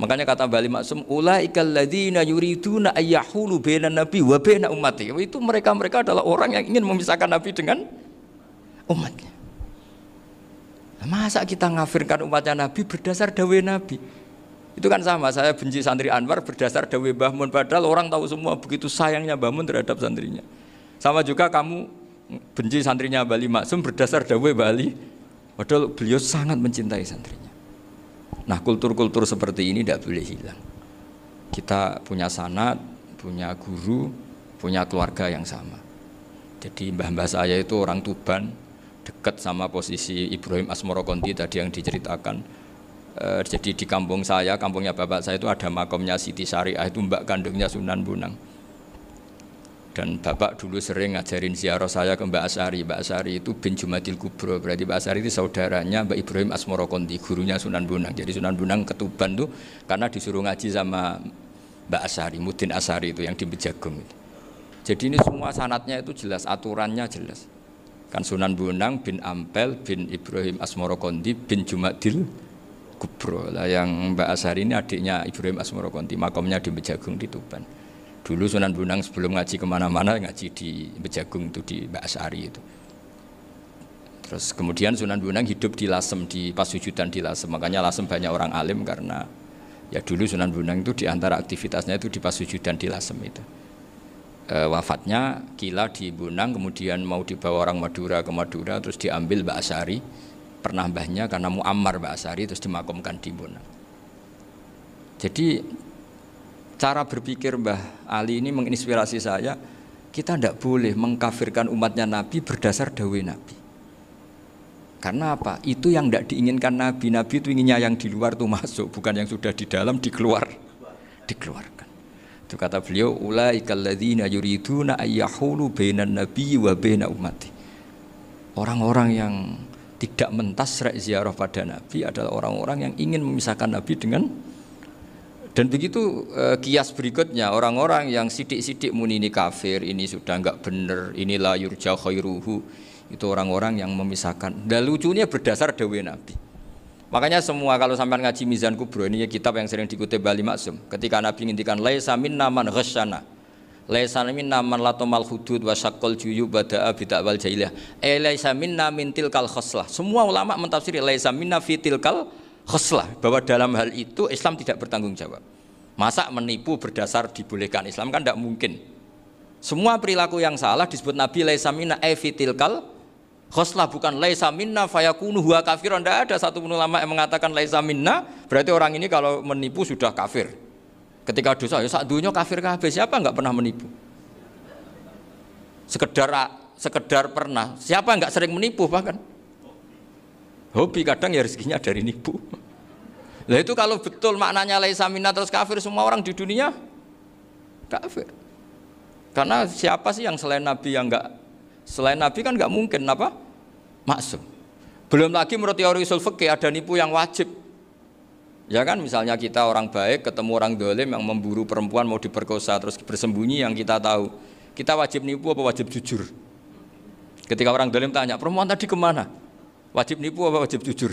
Makanya kata Bali Maksum, ulaikal ladzina yuriduna ayyahulu bainan nabi wa baina ummati. Itu mereka adalah orang yang ingin memisahkan nabi dengan umatnya. Masa kita ngafirkan umatnya nabi berdasar dawuh nabi? Itu kan sama, saya benci santri Anwar berdasar dawuh Mbah Mun, padahal orang tahu semua begitu sayangnya Mbah Mun terhadap santrinya. Sama juga kamu benci santrinya Bali Maksum berdasar dawuh Bali, padahal beliau sangat mencintai santrinya. Nah kultur-kultur seperti ini tidak boleh hilang. Kita punya sanad, punya guru, punya keluarga yang sama. Jadi mbah-mbah saya itu orang Tuban, dekat sama posisi Ibrahim Asmorokonti tadi yang diceritakan. Jadi di kampung saya, kampungnya bapak saya itu ada makomnya Siti Syariah, itu mbak kandungnya Sunan Bonang. Dan bapak dulu sering ngajarin ziarah saya ke Mbak Asy'ari. Mbak Asy'ari itu bin Jumadil Kubro, berarti Mbak Asy'ari itu saudaranya Mbak Ibrahim Asmorokonti, gurunya Sunan Bonang. Jadi Sunan Bonang ke Tuban tuh karena disuruh ngaji sama Mbak Asy'ari, Mudin Asy'ari itu yang di Bejagung itu. Jadi ini semua sanatnya itu jelas, aturannya jelas. Kan Sunan Bonang bin Ampel bin Ibrahim Asmorokonti bin Jumadil Kubro lah, yang Mbak Asy'ari ini adiknya Ibrahim Asmorokonti, makamnya di Bejagung di Tuban. Dulu Sunan Bonang sebelum ngaji kemana-mana ngaji di Bejagung itu di Mbak Asari itu. Terus kemudian Sunan Bonang hidup di Lasem, di Pasujudan di Lasem. Makanya Lasem banyak orang alim karena ya dulu Sunan Bonang itu di antara aktivitasnya itu di Pasujudan di Lasem itu. Wafatnya Kila di Bonang, kemudian mau dibawa orang Madura ke Madura, terus diambil Mbak Asari, pernah mbahnya karena Muammar Mbak Asari, terus dimakamkan di Bonang. Jadi cara berpikir Mbah Ali ini menginspirasi saya. Kita tidak boleh mengkafirkan umatnya Nabi berdasar dawuh Nabi. Karena apa? Itu yang tidak diinginkan Nabi. Nabi itu inginnya yang di luar itu masuk, bukan yang sudah di dalam dikeluarkan. Itu kata beliau, ulaikal ladzina yuriduna ayyahulu bainan nabi wa baina ummati. Orang-orang yang tidak mentasrek ziarah pada Nabi adalah orang-orang yang ingin memisahkan Nabi dengan. Dan begitu kias berikutnya, orang-orang yang sidik-sidik muni ini kafir, ini sudah enggak benar, inilah yurja khairuhu. Itu orang-orang yang memisahkan. Dan lucunya berdasar dawuh Nabi. Makanya semua kalau sampai ngaji Mizan Kubro, ini kitab yang sering dikutip Bali Maksum. Ketika Nabi ngintikan laisa minna man ghasyana, laisa minna man latamal hudud wa syaqqal juyub bada'a bid'awal jahiliyah. Laisa minna min tilkal khoslah. Semua ulama mentafsiri laisa minna fi tilkal khoslah, bahwa dalam hal itu Islam tidak bertanggung jawab. Masa menipu berdasar dibolehkan Islam kan tidak mungkin. Semua perilaku yang salah disebut Nabi laisa minna fi tilkal khoslah, bukan laisa minna fayakunu huwa kafirun. Tidak ada satu ulama yang mengatakan laisa minna berarti orang ini kalau menipu sudah kafir. Ketika dosa ya sak dunya kafir kabeh. Siapa enggak pernah menipu? Sekedar pernah. Siapa enggak sering menipu bahkan? Hobi kadang ya rezekinya dari nipu. Lah itu kalau betul maknanya laisa minna terus kafir, semua orang di dunia kafir. Karena siapa sih yang selain Nabi yang enggak, selain Nabi kan enggak mungkin apa? Maksum. Belum lagi menurut teori usul fikih ada nipu yang wajib. Ya kan, misalnya kita orang baik ketemu orang dolim yang memburu perempuan mau diperkosa terus bersembunyi, yang kita tahu, kita wajib nipu apa wajib jujur? Ketika orang dolim tanya, perempuan tadi kemana? Wajib nipu apa wajib jujur?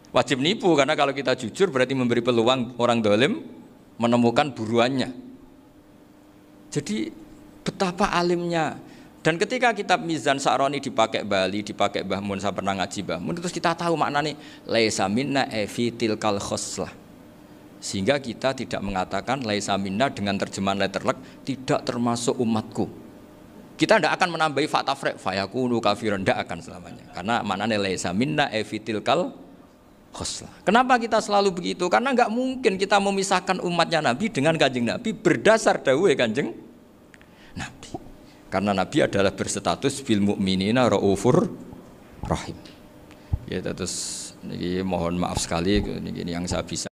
Wajib nipu, karena kalau kita jujur berarti memberi peluang orang dolim menemukan buruannya. Jadi betapa alimnya. Dan ketika kitab Mizan Sa'roni dipakai Bali, dipakai Mbah Mun, saya pernah ngaji Mbah Mun, terus kita tahu maknanya laisa minna fi tilkal khoslah. Sehingga kita tidak mengatakan laisa minna dengan terjemahan letterlek tidak termasuk umatku. Kita tidak akan menambahi fa tafriq fayakunu kafirun, tidak akan selamanya. Karena maknanya laisa minna fi tilkal khoslah. Kenapa kita selalu begitu? Karena enggak mungkin kita memisahkan umatnya Nabi dengan Kanjeng Nabi berdasar dawuh Kanjeng Nabi. Karena Nabi adalah berstatus bil mukminina raufur rahim. Ya terus ini mohon maaf sekali ini yang saya bisa